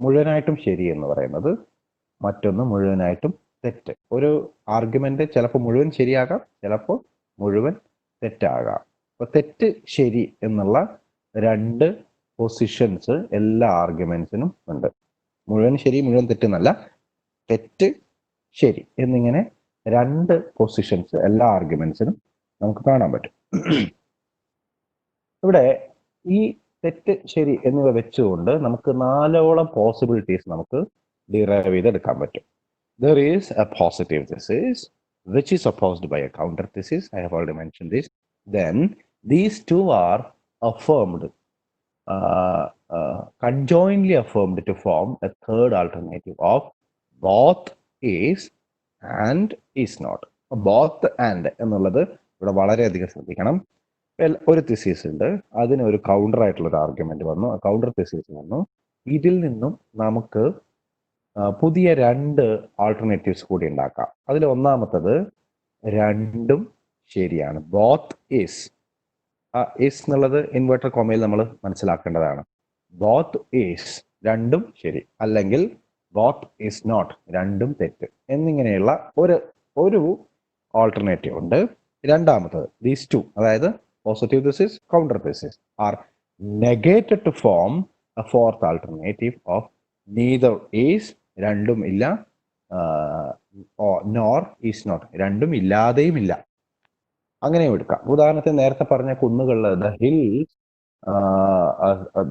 മുഴുവനായിട്ടും ശരി എന്ന് പറയുന്നത്, മറ്റൊന്ന് മുഴുവനായിട്ടും തെറ്റ്. ഒരു ആർഗ്യുമെന്റ് ചിലപ്പോൾ മുഴുവൻ ശരിയാകാം, ചിലപ്പോൾ മുഴുവൻ തെറ്റാകാം. അപ്പൊ തെറ്റ് ശരി എന്നുള്ള രണ്ട് പൊസിഷൻസ് എല്ലാ ആർഗ്യുമെന്റ്സിനും ഉണ്ട്. മുഴുവൻ ശരി മുഴുവൻ തെറ്റ് എന്നല്ല, തെറ്റ് ശരി എന്നിങ്ങനെ രണ്ട് പൊസിഷൻസ് എല്ലാ ആർഗ്യുമെന്റ്സിനും നമുക്ക് കാണാൻ പറ്റും. ഇവിടെ ഈ തെറ്റ് ശരി എന്നിവ വെച്ചുകൊണ്ട് നമുക്ക് 4ഓളം പോസിബിലിറ്റീസ് നമുക്ക് ഡിറൈവ് ചെയ്തെടുക്കാൻ പറ്റും. There is a positive thesis which is opposed by a counter thesis. I have already mentioned this. Then these two are affirmed, conjointly affirmed to form a third alternative of both is and is not. Both and എന്നുള്ളത് ഇവിടെ വളരെയധികം ശ്രദ്ധിക്കണം. ഒരു theses ഉണ്ട്, അതിന് ഒരു counter ആയിട്ടുള്ള ഒരു ആർഗ്യുമെന്റ് വന്നു, കൗണ്ടർ തിസീസ് വന്നു. ഇതിൽ നിന്നും നമുക്ക് പുതിയ രണ്ട് ആൾട്ടർനേറ്റീവ്സ് കൂടി ഉണ്ടാക്കാം. അതിൽ ഒന്നാമത്തത് രണ്ടും ശരിയാണ്. ബോത്ത് ഈസ് എന്നുള്ളത് ഇൻവേർട്ടർ കോമയിൽ നമ്മൾ മനസ്സിലാക്കേണ്ടതാണ്. ബോത്ത് ഈസ് രണ്ടും ശരി, അല്ലെങ്കിൽ ബോത്ത് ഈസ് നോട്ട് രണ്ടും തെറ്റ് എന്നിങ്ങനെയുള്ള ഒരു ആൾട്ടർനേറ്റീവ് ഉണ്ട്. രണ്ടാമത്തത് ദീസ് ടു, അതായത് positive thesis, counter thesis are negated to form a fourth alternative of neither is രണ്ടും ഇല്ല, nor is not രണ്ടും ഇല്ലാതെയും ഇല്ല. അങ്ങനെയും എടുക്കാം. ഉദാഹരണത്തിന് നേരത്തെ പറഞ്ഞ കുന്നുകളിൽ the hills,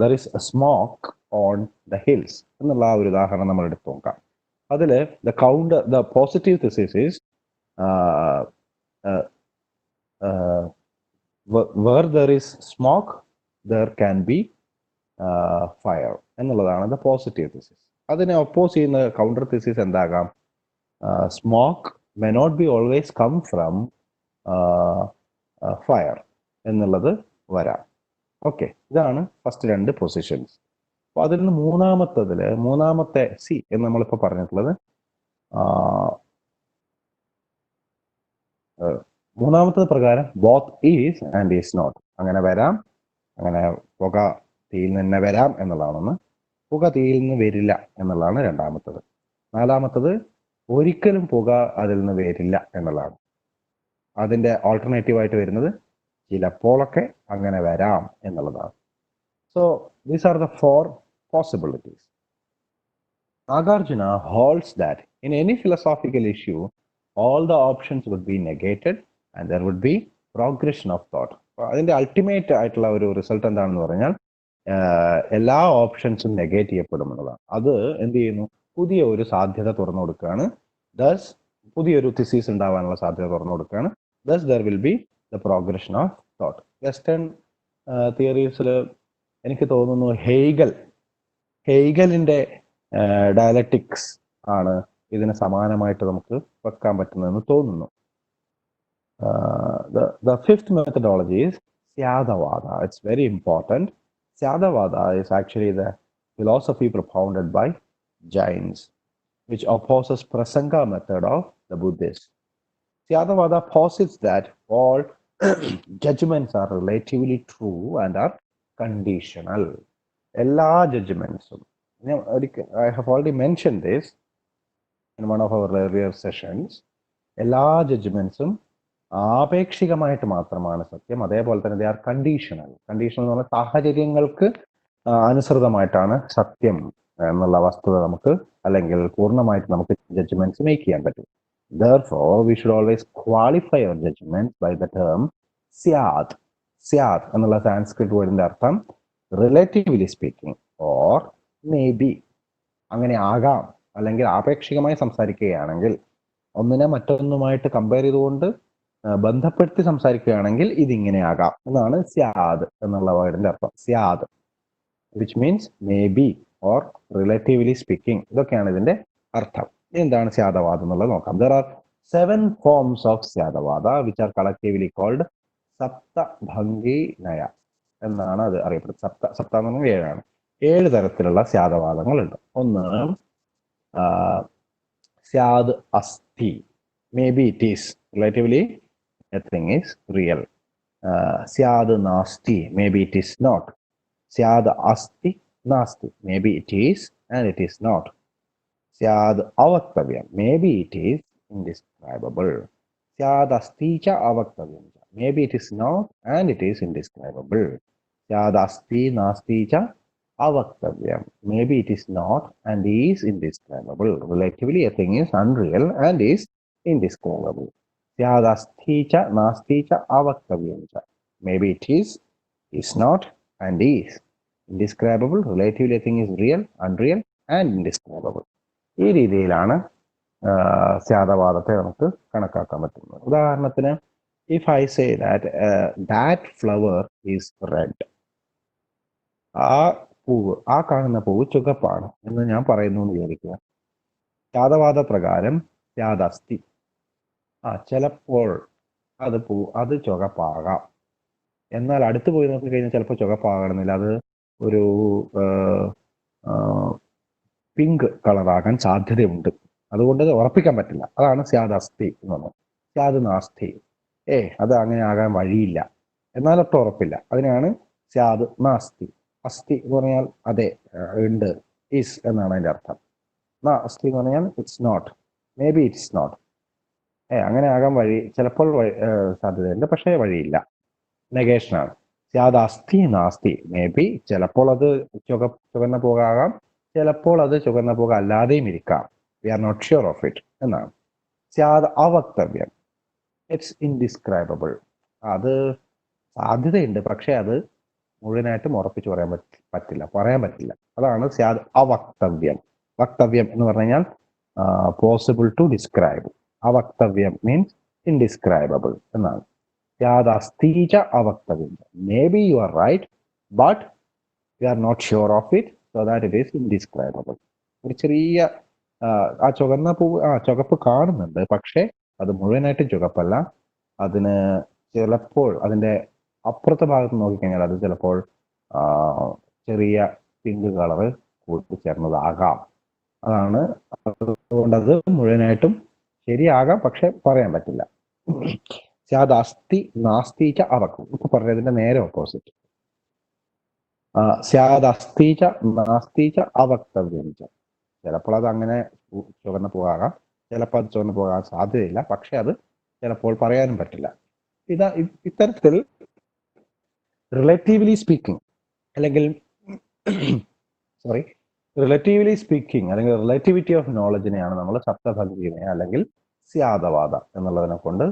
there is a smoke on the hills എന്നുള്ള ആ ഒരു ഉദാഹരണം നമ്മൾ എടുത്തു നോക്കാം. അതില് the positive thesis is where there is smoke there can be fire എന്നുള്ളതാണ് the positive thesis. അതിനെ ഒപ്പോസ് ചെയ്യുന്ന കൗണ്ടർ thesis എന്താകാം? Smoke may not be always come from fire എന്നുള്ളത് വരാം. ഓക്കെ, ഇതാണ് ഫസ്റ്റ് രണ്ട് പൊസിഷൻസ്. അപ്പൊ അതിൽ നിന്ന് മൂന്നാമത്തെ സി എന്ന് നമ്മളിപ്പോൾ പറഞ്ഞിട്ടുള്ളത്, മൂന്നാമത്തത് പ്രകാരം both is and is not അങ്ങനെ വരാം. അങ്ങനെ പുക തീയിൽ നിന്ന് വരാം എന്നുള്ളതാണെന്ന്, പുക തീയിൽ നിന്ന് വരില്ല എന്നുള്ളതാണ് രണ്ടാമത്തത്. നാലാമത്തത് ഒരിക്കലും പുക അതിൽ നിന്ന് വരില്ല എന്നുള്ളതാണ്. അതിൻ്റെ ഓൾട്ടർനേറ്റീവ് ആയിട്ട് വരുന്നത് ചിലപ്പോഴൊക്കെ അങ്ങനെ വരാം എന്നുള്ളതാണ്. So these are the 4 possibilities. Nagarjuna holds that in any philosophical issue, all the options would be negated and there would be progression of thought. അതിന്റെ അൾട്ടിമേറ്റ് ആയിട്ടുള്ള ഒരു റിസൾട്ട് എന്താണെന്ന് പറഞ്ഞാൽ എല്ലാ ഓപ്ഷൻസും നെഗേറ്റ് ചെയ്യപ്പെടുമെന്നുള്ളതാണ്. അത് എന്ത് ചെയ്യുന്നു? പുതിയ ഒരു സാധ്യത തുറന്നു കൊടുക്കുകയാണ്. ദസ് പുതിയൊരു തിസീസ് ഉണ്ടാവാനുള്ള സാധ്യത തുറന്നു കൊടുക്കുകയാണ്. Thus there will be the progression of thought. Western തിയറീസിൽ എനിക്ക് തോന്നുന്നു ഹെയ്ഗലിന്റെ ഡയലക്റ്റിക്സ് ആണ് ഇതിന് സമാനമായിട്ട് നമുക്ക് വെക്കാൻ പറ്റുന്നതെന്ന് തോന്നുന്നു. The fifth methodology is Syadavada. It's very important. Syadavada is actually the philosophy propounded by Jains, which opposes Prasanga method of the Buddhists. Syadavada posits that all judgments are relatively true and are conditional. Ella judgments. I have already mentioned this in one of our earlier sessions. Ella judgments ആപേക്ഷികമായിട്ട് മാത്രമാണ് സത്യം. അതേപോലെ തന്നെ they are conditional. Conditional എന്ന് പറഞ്ഞാൽ സാഹചര്യങ്ങൾക്ക് അനുസൃതമായിട്ടാണ് സത്യം എന്നുള്ള വസ്തുത നമുക്ക് അല്ലെങ്കിൽ പൂർണ്ണമായിട്ട് നമുക്ക് ജഡ്ജ്മെന്റ്സ് മേക്ക് ചെയ്യാൻ പറ്റും. Therefore, we should always qualify our judgments by the term syad. Syad എന്നുള്ള സാൻസ്ക്രിറ്റ് വേർഡിന്റെ അർത്ഥം relatively speaking or may be. അങ്ങനെ ആകാം. അല്ലെങ്കിൽ ആപേക്ഷികമായി സംസാരിക്കുകയാണെങ്കിൽ, ഒന്നിനെ മറ്റൊന്നുമായിട്ട് കമ്പയർ ചെയ്തുകൊണ്ട് ബന്ധപ്പെടുത്തി സംസാരിക്കുകയാണെങ്കിൽ ഇതിങ്ങനെ ആകാം എന്നാണ് സ്യാദ് എന്നുള്ള വേർഡിന്റെ അർത്ഥം. സ്യാദ് which means may be or relatively speaking. ഇതൊക്കെയാണ് ഇതിന്റെ അർത്ഥം. എന്താണ് സ്യാദവാദം എന്നുള്ളത് നോക്കാം. There are 7 forms of Syadavada which are collectively called സപ്തഭംഗി നയ എന്നാണ് അത് അറിയപ്പെടുന്നത്. സപ്ത എന്ന് പറഞ്ഞാൽ 7 ആണ്. 7 തരത്തിലുള്ള സ്യാദവാദങ്ങളുണ്ട്. ഒന്ന് സ്യാദ് അസ്ഥി. May be it is relatively a thing is real. Syad nasti, maybe it is not. Syad asti nasti, maybe it is and it is not. Syad avaktavyam, maybe it is indescribable. Syad asti cha avaktavyam, maybe it is not and it is indescribable. Syad asti nasti cha avaktavyam, maybe it is not and is indescribable. Relatively a thing is unreal and is indescribable. Syad asti cha nasti cha avaktavyam cha, maybe it is not and is indescribable. Relatively a thing is real, unreal and indescribable. ഈ രീതിയിലാണ് സ്യാദവാദത്തെ നമുക്ക് കണക്കാക്കാൻ പറ്റുന്നത്. ഉദാഹരണത്തിന്, if I say that flower is red, ആ കാണുന്ന പൂവ് ചുവപ്പാണ് എന്ന് ഞാൻ പറയുന്നു എന്ന് വിചാരിക്കുക. സ്യാദവാദ പ്രകാരം സ്യാദസ്തി, ചിലപ്പോൾ അത് ചുവപ്പാകാം. എന്നാൽ അടുത്ത് പോയി നോക്കി കഴിഞ്ഞാൽ ചിലപ്പോൾ ചുവപ്പാകണമെന്നില്ല, അത് ഒരു പിങ്ക് കളറാകാൻ സാധ്യതയുണ്ട്. അതുകൊണ്ട് അത് ഉറപ്പിക്കാൻ പറ്റില്ല. അതാണ് സ്യാദസ്തി എന്ന് പറഞ്ഞത്. സ്യാദ് നാസ്തി, അത് അങ്ങനെ ആകാൻ വഴിയില്ല, എന്നാലൊട്ടും ഉറപ്പില്ല. അതിനാണ് സ്യാദ് നാസ്തി. അസ്ഥി എന്ന് പറഞ്ഞാൽ അതെ, ഉണ്ട്, ഈസ് എന്നാണ് അതിന്റെ അർത്ഥം. നാസ്തി എന്ന് പറഞ്ഞാൽ it's not, maybe it's not. അങ്ങനെ ആകാൻ ചിലപ്പോൾ സാധ്യതയുണ്ട്, പക്ഷേ വഴിയില്ല. നെഗേഷനാണ്. സ്യാദ് അസ്ഥി നാസ്തി, മേ ബി ചിലപ്പോൾ അത് ചുവന്ന പോകാം, ചിലപ്പോൾ അത് ചുവന്ന പോക അല്ലാതെയും ഇരിക്കാം. We are not sure of it എന്നാണ്. സ്യാദ് അവക്തവ്യം, ഇറ്റ്സ് ഇൻഡിസ്ക്രൈബിൾ, അത് സാധ്യതയുണ്ട് പക്ഷെ അത് മുഴുവനായിട്ടും ഉറപ്പിച്ച് പറയാൻ പറ്റില്ല. അതാണ് സ്യാദ് അവക്തവ്യം. വക്തവ്യം എന്ന് പറഞ്ഞു കഴിഞ്ഞാൽ പോസിബിൾ ടു ഡിസ്ക്രൈബ്. അവക്തവ്യം മീൻസ് ഇൻഡിസ്ക്രൈബിൾ എന്നാണ്. സ്യാദ് അസ്ഥീച അവക്തവ്യം, may be you are right but you are not sure of it, so that it is indescribable. ഒരു ചെറിയ ആ ചുവപ്പ് കാണുന്നുണ്ട്, പക്ഷെ അത് മുഴുവനായിട്ട് ചുവപ്പല്ല. അതിന് ചിലപ്പോൾ അതിന്റെ അപ്പുറത്തെ ഭാഗത്ത് നോക്കിക്കഴിഞ്ഞാൽ അത് ചിലപ്പോൾ ചെറിയ പിങ്ക് കളറ് കൂട്ടിച്ചേർന്നതാകാം. അതാണ്, അതുകൊണ്ടത് മുഴുവനായിട്ടും ശരിയാകാം, പക്ഷെ പറയാൻ പറ്റില്ല. സ്യാദ് അസ്ഥി നാസ്തിച്ച അവക്കും, ഇപ്പൊ പറഞ്ഞതിന്റെ നേരെ ഓപ്പോസിറ്റ്. സ്യാദ് അസ്ഥീച നാസ്തീച അവക്തവ്യം, ചിലപ്പോൾ അത് അങ്ങനെ ചുവന്നു പോകാം, ചിലപ്പോൾ അത് ചുവന്നു പോകാൻ സാധ്യതയില്ല, പക്ഷെ അത് ചിലപ്പോൾ പറയാനും പറ്റില്ല. ഇത്തരത്തിൽ റിലേറ്റീവ്ലി സ്പീക്കിംഗ് അല്ലെങ്കിൽ റിലേറ്റീവ്ലി സ്പീക്കിംഗ് അല്ലെങ്കിൽ റിലേറ്റിവിറ്റി ഓഫ് നോളജിനെയാണ് നമ്മൾ സപ്തഭംഗിനെ അല്ലെങ്കിൽ സ്യാദവാദ എന്നുള്ളതിനെ കൊണ്ട്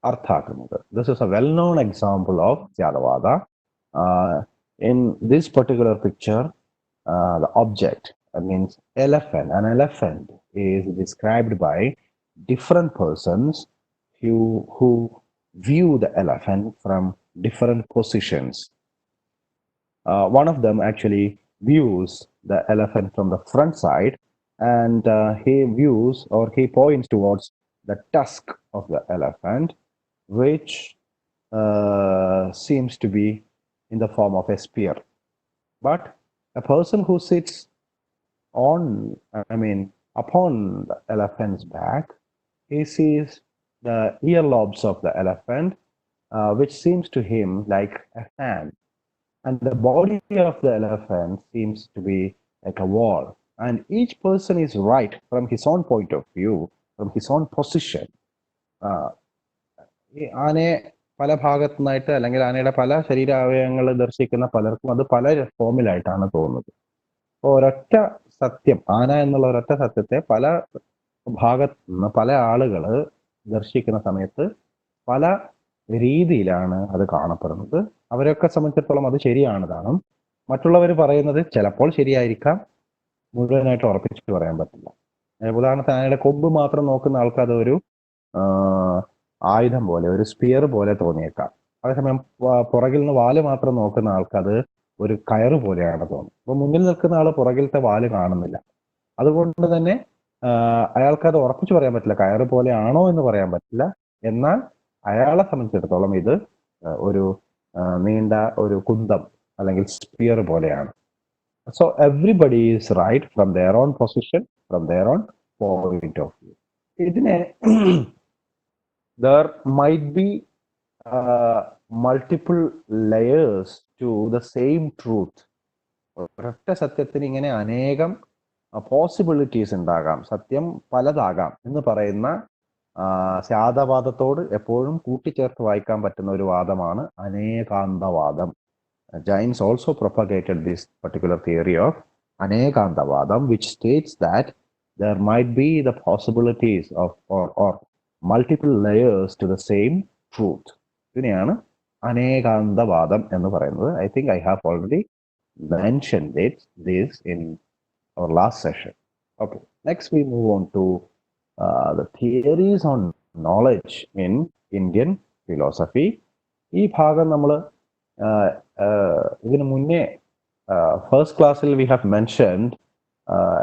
അർത്ഥാക്കുന്നത്. This is a well known example of സ്യാദവാദ. In this particular picture, the object means elephant. An elephant is described by different persons who view the elephant from different positions. One of them actually views the elephant from the front side, and he views or he points towards the tusk of the elephant, which seems to be in the form of a spear. But a person who sits upon the elephant's back, he sees the earlobes of the elephant, which seems to him like a hand. And the body of the elephant seems to be like a wall. And each person is right from his own point of view, from his own position. ഈ ആനയെ പല ഭാഗത്തു നിന്നായിട്ട് അല്ലെങ്കിൽ ആനയുടെ പല ശരീരാവയവങ്ങൾ ദർശിക്കുന്ന പലർക്കും അത് പല ഫോമിലായിട്ടാണ് തോന്നുന്നത്. അപ്പോൾ ഒരൊറ്റ സത്യം, ആന എന്നുള്ള ഒരൊറ്റ സത്യത്തെ പല ഭാഗത്തു നിന്ന് പല ആളുകൾ ദർശിക്കുന്ന സമയത്ത് പല രീതിയിലാണ് അത് കാണപ്പെടുന്നത്. അവരൊക്കെ സംബന്ധിച്ചിടത്തോളം അത് ശരിയാണതാണ്. മറ്റുള്ളവർ പറയുന്നത് ചിലപ്പോൾ ശരിയായിരിക്കാം, മുഴുവനായിട്ട് ഉറപ്പിച്ചിട്ട് പറയാൻ പറ്റില്ല. ഉദാഹരണത്തിന് ആനയുടെ കൊമ്പ് മാത്രം നോക്കുന്ന ആൾക്ക് അത് ഒരു ആയുധം പോലെ, ഒരു സ്പിയർ പോലെ തോന്നിയേക്കാം. അതേസമയം പുറകിൽ നിന്ന് വാല് മാത്രം നോക്കുന്ന ആൾക്കത് ഒരു കയറ് പോലെയാണ് തോന്നുന്നത്. അപ്പൊ മുന്നിൽ നിൽക്കുന്ന ആൾ പുറകിലത്തെ വാല് കാണുന്നില്ല. അതുകൊണ്ട് തന്നെ അയാൾക്കത് ഉറപ്പിച്ചു പറയാൻ പറ്റില്ല, കയറ് പോലെയാണോ എന്ന് പറയാൻ പറ്റില്ല. എന്നാൽ അയാളെ സംബന്ധിച്ചിടത്തോളം ഇത് ഒരു നീണ്ട ഒരു കുന്തം അല്ലെങ്കിൽ സ്പിയർ പോലെയാണ്. So everybody is right from their own position, from their own point of view. ഇതിനെ there might be multiple layers to the same truth. ഒരൊറ്റ സത്യത്തിന് ഇങ്ങനെ അനേകം പോസിബിലിറ്റീസ് ഉണ്ടാകാം, സത്യം പലതാകാം എന്ന് പറയുന്ന സ്യാദവാദത്തോട് എപ്പോഴും കൂട്ടിച്ചേർത്ത് വായിക്കാൻ പറ്റുന്ന ഒരു വാദമാണ് അനേകാന്തവാദം. Jains also propagated this particular theory of അനേകാന്തവാദം, which states that there might be the possibilities of or multiple layers to the same truth. ഇതിനെയാണ് അനേകാന്തവാദം എന്ന് പറയുന്നത്. I think I have already mentioned this in our last session. Okay, next we move on to the theories on knowledge in Indian philosophy. ഈ ഭാഗം നമ്മൾ ഇതിനു മുന്നേ first ക്ലാസ്സിൽ we have mentioned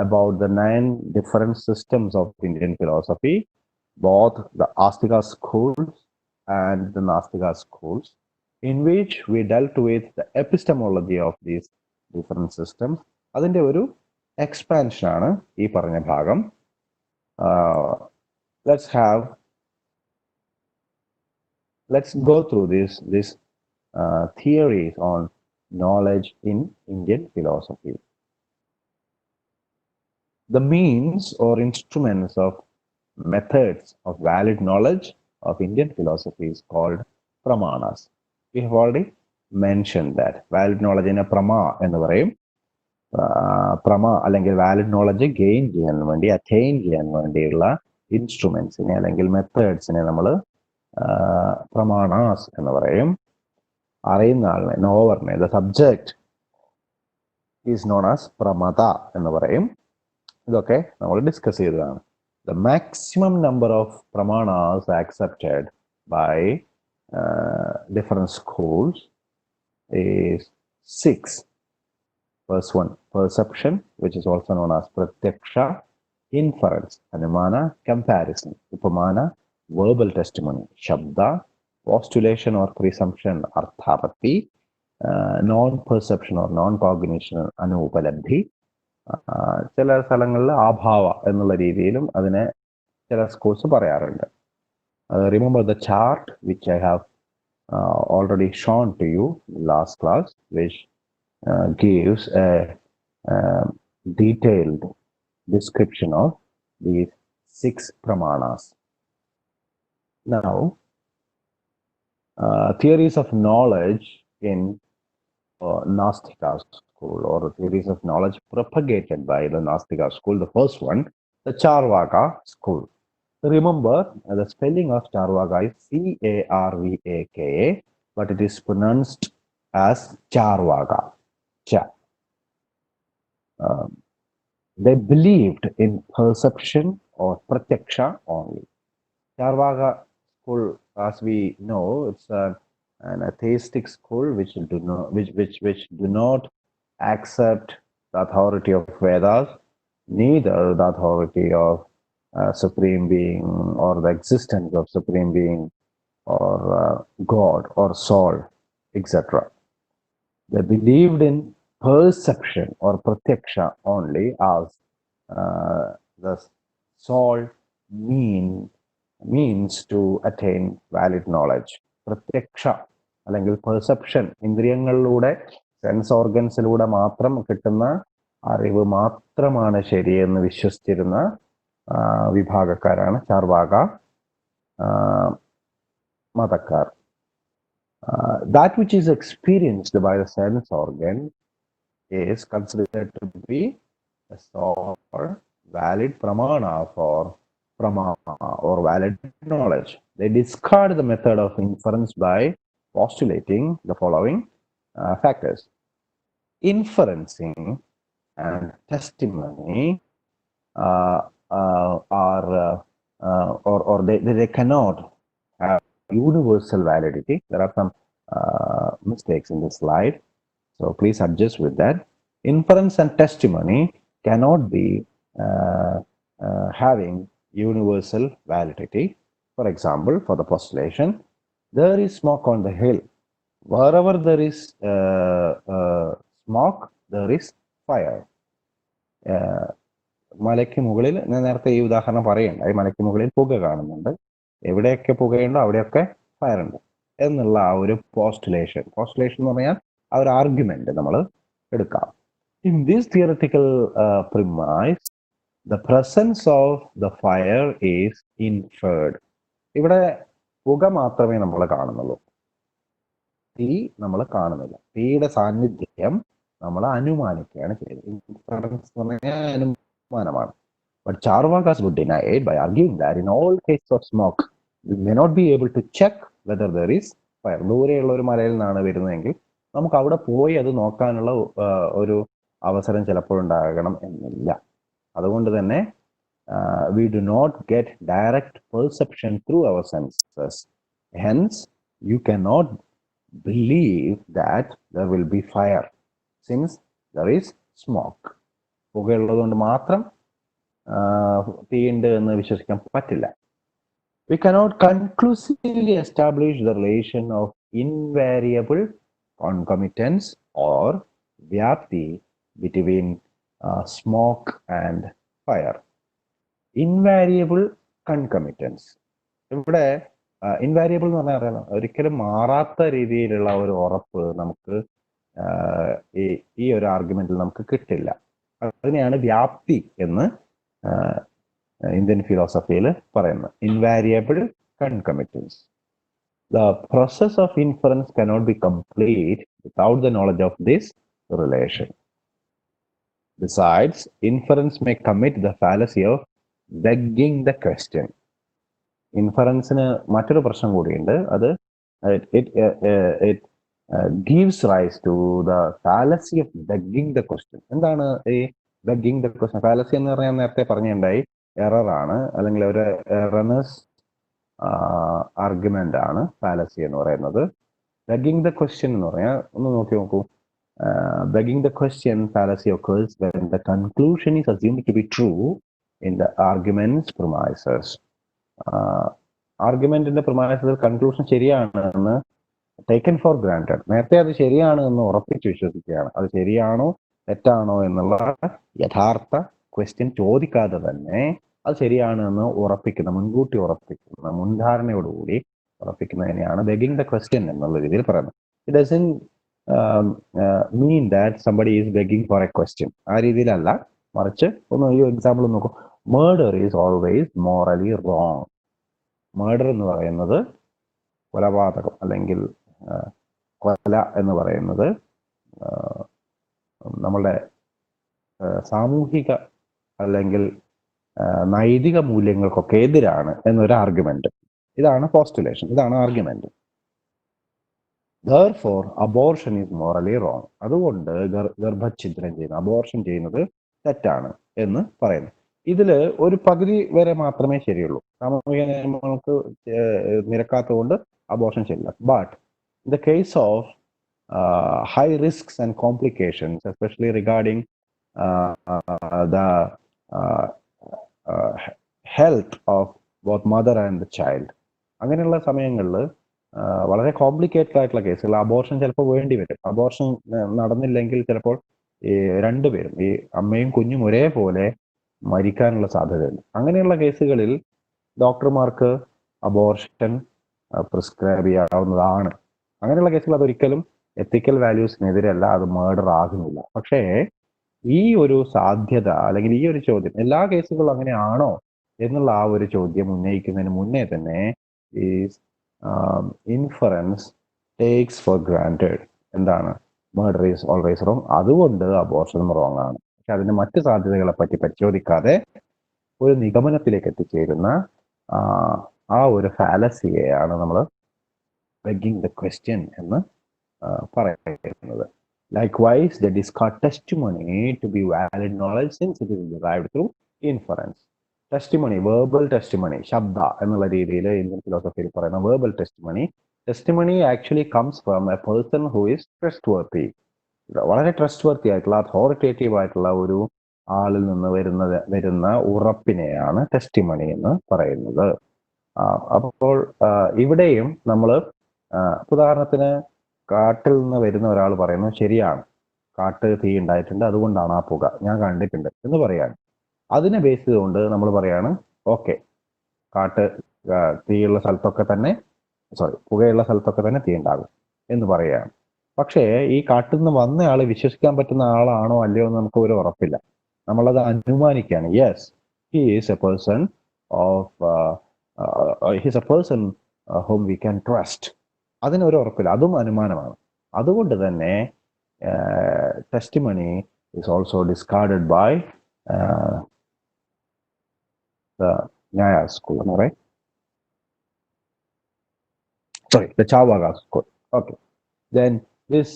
about the 9 different systems of Indian philosophy, both the Astika schools and the Nastika schools, in which we dealt with the epistemology of these different systems. അതിന്റെ ഒരു expansion ആണ് ഈ പറഞ്ഞ ഭാഗം. Let's go through this theories on knowledge in Indian philosophy. The means or instruments of methods of valid knowledge of Indian philosophy is called pramanas. We have already mentioned that valid knowledge in a prama എന്ന് പറയും. പ്രമ അല്ലെങ്കിൽ valid knowledge gain ചെയ്യാൻ വേണ്ടി, attain ചെയ്യാൻ വേണ്ടിയുള്ള ഇൻസ്ട്രുമെന്റ്സിനെ അല്ലെങ്കിൽ മെത്തേഡ്സിനെ നമ്മൾ പ്രമാണാസ് എന്ന് പറയും. അറിയുന്ന ആളിനെ, നോവറിനെ, the subject is known as പ്രമത എന്ന് പറയും. ഇതൊക്കെ നമ്മൾ ഡിസ്കസ് ചെയ്തതാണ്. The maximum number of pramanas accepted by different schools is 6. First one, perception, which is also known as pratyaksha, inference, anumana, comparison, upamana, verbal testimony, shabda, postulation or presumption, arthapatti, non-perception or non-cognition, anupalabdhi. ചില സ്ഥലങ്ങളിൽ ആഭാവ എന്നുള്ള രീതിയിലും അതിനെ ചില schools പറയാറുണ്ട്. Remember the chart which I have already shown to you last class, which gives a detailed description of these 6 pramanas. Now, theories of knowledge in Nastika school, or the theories of knowledge propagated by the Nastika school. The first one, the Charvaka school. Remember, the spelling of Charvaka is Carvaka, but it is pronounced as Charvaka. They believed in perception or pratyaksha only. Charvaka school, as we know, it's an atheistic school which do not accept the authority of Vedas, neither the authority of Supreme Being or the existence of Supreme Being or God or soul, etc. They believed in perception or pratyaksha only, as the soul means to attain valid knowledge. പ്രത്യക്ഷ അല്ലെങ്കിൽ perception, ഇന്ദ്രിയങ്ങളിലൂടെ sense ഓർഗൻസിലൂടെ മാത്രം കിട്ടുന്ന അറിവ് മാത്രമാണ് ശരിയെന്ന് വിശ്വസിച്ചിരുന്ന വിഭാഗക്കാരാണ് Charvaka മതക്കാർ. That which is experienced by the sense organ is considered to be a soul valid pramana for pramana or valid knowledge. They discard the method of inference by postulating the following factors. Inferencing and testimony they cannot have universal validity. There are some mistakes in this slide, so please adjust with that. Inference and testimony cannot be having universal validity. For example, for the postulation, there is smoke on the hill. Wherever there is smoke, there is fire. മലയ്ക്ക് മുകളിൽ, ഞാൻ നേരത്തെ ഈ ഉദാഹരണം പറയുന്നുണ്ട്, മലയ്ക്ക് മുകളിൽ പുക കാണുന്നുണ്ട്, എവിടെയൊക്കെ പുകയുണ്ടോ അവിടെയൊക്കെ ഫയർ ഉണ്ട് എന്നുള്ള ആ ഒരു പോസ്റ്റുലേഷൻ എന്ന് പറഞ്ഞാൽ ആ ഒരു ആർഗ്യുമെന്റ് നമ്മൾ എടുക്കാം. In this theoretical premise, the presence of the fire is inferred. ഇവിടെ പുക മാത്രമേ നമ്മൾ കാണുന്നുള്ളൂ, തീ നമ്മൾ കാണുന്നില്ല. തീയുടെ സാന്നിധ്യം നമ്മൾ അനുമാനിക്കുകയാണ് ചെയ്യുന്നത്. ഇൻഫറൻസ് എന്ന് പറഞ്ഞാൽ അനുമാനമാണ്. But Charvakas would deny it by arguing that in all cases of smoke, we may not be able to check whether there is fire. ദൂരെയുള്ള ഒരു മലയിൽ നിന്നാണ് വരുന്നതെങ്കിൽ നമുക്ക് അവിടെ പോയി അത് നോക്കാനുള്ള ഒരു അവസരം ചിലപ്പോൾ ഉണ്ടാകണം എന്നില്ല. അതുകൊണ്ട് തന്നെ we do not get direct perception through our senses. Hence, you cannot believe that there will be fire since there is smoke. പുകയുള്ളതുകൊണ്ട് മാത്രം തീയുണ്ട് എന്ന് വിശ്വസിക്കാൻ പറ്റില്ല. We cannot conclusively establish the relation of invariable concomitance or vyapti between smoke and fire. Invariable concomitance. ഇവിടെ ഇൻവാരിയബിൾ എന്ന് പറഞ്ഞാൽ അറിയാലോ, ഒരിക്കലും മാറാത്ത രീതിയിലുള്ള ഒരു ഉറപ്പ് നമുക്ക് ഈ ഒരു ആർഗ്യുമെന്റിൽ നമുക്ക് കിട്ടില്ല. അതിനെയാണ് വ്യാപ്തി എന്ന് ഇന്ത്യൻ ഫിലോസഫിയിൽ പറയുന്നത്. ഇൻവാരിയബിൾ കൺകമിറ്റൻസ്. The process of inference cannot be complete without the knowledge of this relation. Besides, inference may commit the fallacy of begging the question. ഇൻഫറൻസിന് മറ്റൊരു പ്രശ്നം കൂടിയുണ്ട്. അത് it gives rise to the fallacy of begging the question. എന്താണ് ഈ begging the question? fallacy എന്ന് പറഞ്ഞാൽ നേരത്തെ പറഞ്ഞിട്ടുണ്ടായി, error ആണ്, അല്ലെങ്കിൽ ഒരു എറണസ് ആർഗ്യുമെന്റ് ആണ് fallacy എന്ന് പറയുന്നത്. begging the question എന്ന് പറഞ്ഞാൽ ഒന്ന് നോക്കൂ. begging the question fallacy occurs when the conclusion is assumed to be true in the argument's premises. ആർഗ്യുമെന്റിന്റെ പ്രമാണത്തിൽ കൺക്ലൂഷൻ ശരിയാണെന്ന് ടേക്കൻ ഫോർ ഗ്രാൻറ്റഡ്, നേരത്തെ അത് ശരിയാണ് എന്ന് ഉറപ്പിച്ച് വിശ്വസിക്കുകയാണ്. അത് ശരിയാണോ തെറ്റാണോ എന്നുള്ള യഥാർത്ഥ ക്വസ്റ്റ്യൻ ചോദിക്കാതെ തന്നെ അത് ശരിയാണ് എന്ന് ഉറപ്പിക്കുന്ന, മുൻകൂട്ടി ഉറപ്പിക്കുന്ന, മുൻധാരണയോടുകൂടി ഉറപ്പിക്കുന്നതിനെയാണ് ബെഗിങ് ദ ക്വസ്റ്റ്യൻ എന്നുള്ള രീതിയിൽ പറയുന്നത്. It doesn't mean that somebody is begging for a question. ആ രീതിയിലല്ല, മറിച്ച് ഒന്ന് ഈ എക്സാമ്പിൾ നോക്കൂ. Murder is always morally wrong. Murder എന്ന് പറയുന്നത്, കൊലപാതകം അല്ലെങ്കിൽ കൊല എന്ന് പറയുന്നത് നമ്മളുടെ സാമൂഹിക അല്ലെങ്കിൽ നൈതിക മൂല്യങ്ങൾക്കൊക്കെ എതിരാണ് എന്നൊരു ആർഗ്യുമെന്റ്. ഇതാണ് പോസ്റ്റുലേഷൻ, ഇതാണ് argument. Therefore, abortion is morally wrong. അതുകൊണ്ട് ഗർഭഛിദ്രം ചെയ്യുന്നത്, അബോർഷൻ ചെയ്യുന്നത് തെറ്റാണ് എന്ന് പറയുന്നു. ഇതില് ഒരു പകുതി വരെ മാത്രമേ ശരിയുള്ളൂ. സാമൂഹിക നിയമങ്ങൾക്ക് നിരക്കാത്തതുകൊണ്ട് അബോർഷൻ ശരിയില്ല. But in the case of high risks and complications, especially regarding the health of both mother and the child, അങ്ങനെയുള്ള സമയങ്ങളിൽ വളരെ കോംപ്ലിക്കേറ്റഡ് ആയിട്ടുള്ള കേസുകൾ അബോർഷൻ ചിലപ്പോൾ വേണ്ടി വരും. അബോർഷൻ നടന്നില്ലെങ്കിൽ ചിലപ്പോൾ ഈ രണ്ടുപേരും, ഈ അമ്മയും കുഞ്ഞും ഒരേപോലെ മരിക്കാനുള്ള സാധ്യതയുണ്ട്. അങ്ങനെയുള്ള കേസുകളിൽ ഡോക്ടർമാർക്ക് അബോർഷൻ പ്രിസ്ക്രൈബ് ചെയ്യാവുന്നതാണ്. അങ്ങനെയുള്ള കേസുകൾ അതൊരിക്കലും എത്തിക്കൽ വാല്യൂസിനെതിരല്ല, അത് മർഡർ ആകുന്നില്ല. പക്ഷേ ഈ ഒരു സാധ്യത അല്ലെങ്കിൽ ഈ ഒരു ചോദ്യം, എല്ലാ കേസുകളും അങ്ങനെയാണോ എന്നുള്ള ആ ഒരു ചോദ്യം ഉന്നയിക്കുന്നതിന് മുന്നേ തന്നെ ഈ ഇൻഫറൻസ് ടേക്സ് ഫോർ ഗ്രാൻറ്റഡ്, എന്താണ്, മർഡർ ഈസ് ഓൾവേസ് റോങ്, അതുകൊണ്ട് അബോർഷൻ റോങ് ആണ്. പക്ഷെ അതിന്റെ മറ്റു സാധ്യതകളെ പറ്റി പരിശോധിക്കാതെ ഒരു നിഗമനത്തിലേക്ക് എത്തിച്ചേരുന്ന ആ ഒരു ഫാലസിയെയാണ് നമ്മൾ begging the question എന്ന് പറയുന്നത്. Likewise, they discard testimony to be valid knowledge since it is derived through inference. Testimony, verbal testimony, ശബ്ദ എന്നുള്ള രീതിയിൽ ഇന്ത്യൻ ഫിലോസഫിയിൽ പറയുന്ന verbal testimony actually comes from a person who is trustworthy. വളരെ trust വർത്തി ആയിട്ടുള്ള, authoritative ആയിട്ടുള്ള ഒരു ആളിൽ നിന്ന് വരുന്ന ഉറപ്പിനെയാണ് ടെസ്റ്റിമണി എന്ന് പറയുന്നത്. അപ്പോൾ ഇവിടെയും നമ്മൾ ഉദാഹരണത്തിന് കാട്ടിൽ നിന്ന് വരുന്ന ഒരാൾ പറയുന്നു ശരിയാണ്, കാട്ട് തീ ഉണ്ടായിട്ടുണ്ട്, അതുകൊണ്ടാണ് ആ പുക, ഞാൻ കണ്ടിട്ടുണ്ട് എന്ന് പറയാണ്. അതിനെ ബേസ് ചെയ്തുകൊണ്ട് നമ്മൾ പറയാണ് ഓക്കെ, തീയുള്ള സ്ഥലത്തൊക്കെ തന്നെ, പുകയുള്ള സ്ഥലത്തൊക്കെ തന്നെ തീ ഉണ്ടാകും എന്ന് പറയുകയാണ്. പക്ഷേ ഈ കാട്ടിൽ നിന്ന് വന്നയാൾ വിശ്വസിക്കാൻ പറ്റുന്ന ആളാണോ അല്ലയോ എന്ന് നമുക്ക് ഒരു ഉറപ്പില്ല. നമ്മളത് അനുമാനിക്കുകയാണ്. Yes, he is a person whom we can trust. അതിനൊരു ഉറപ്പില്ല, അതും അനുമാനമാണ്. അതുകൊണ്ട് തന്നെ testimony is also discarded by the Nyaya school, right? Sorry, the Chavaga school. Okay. Then this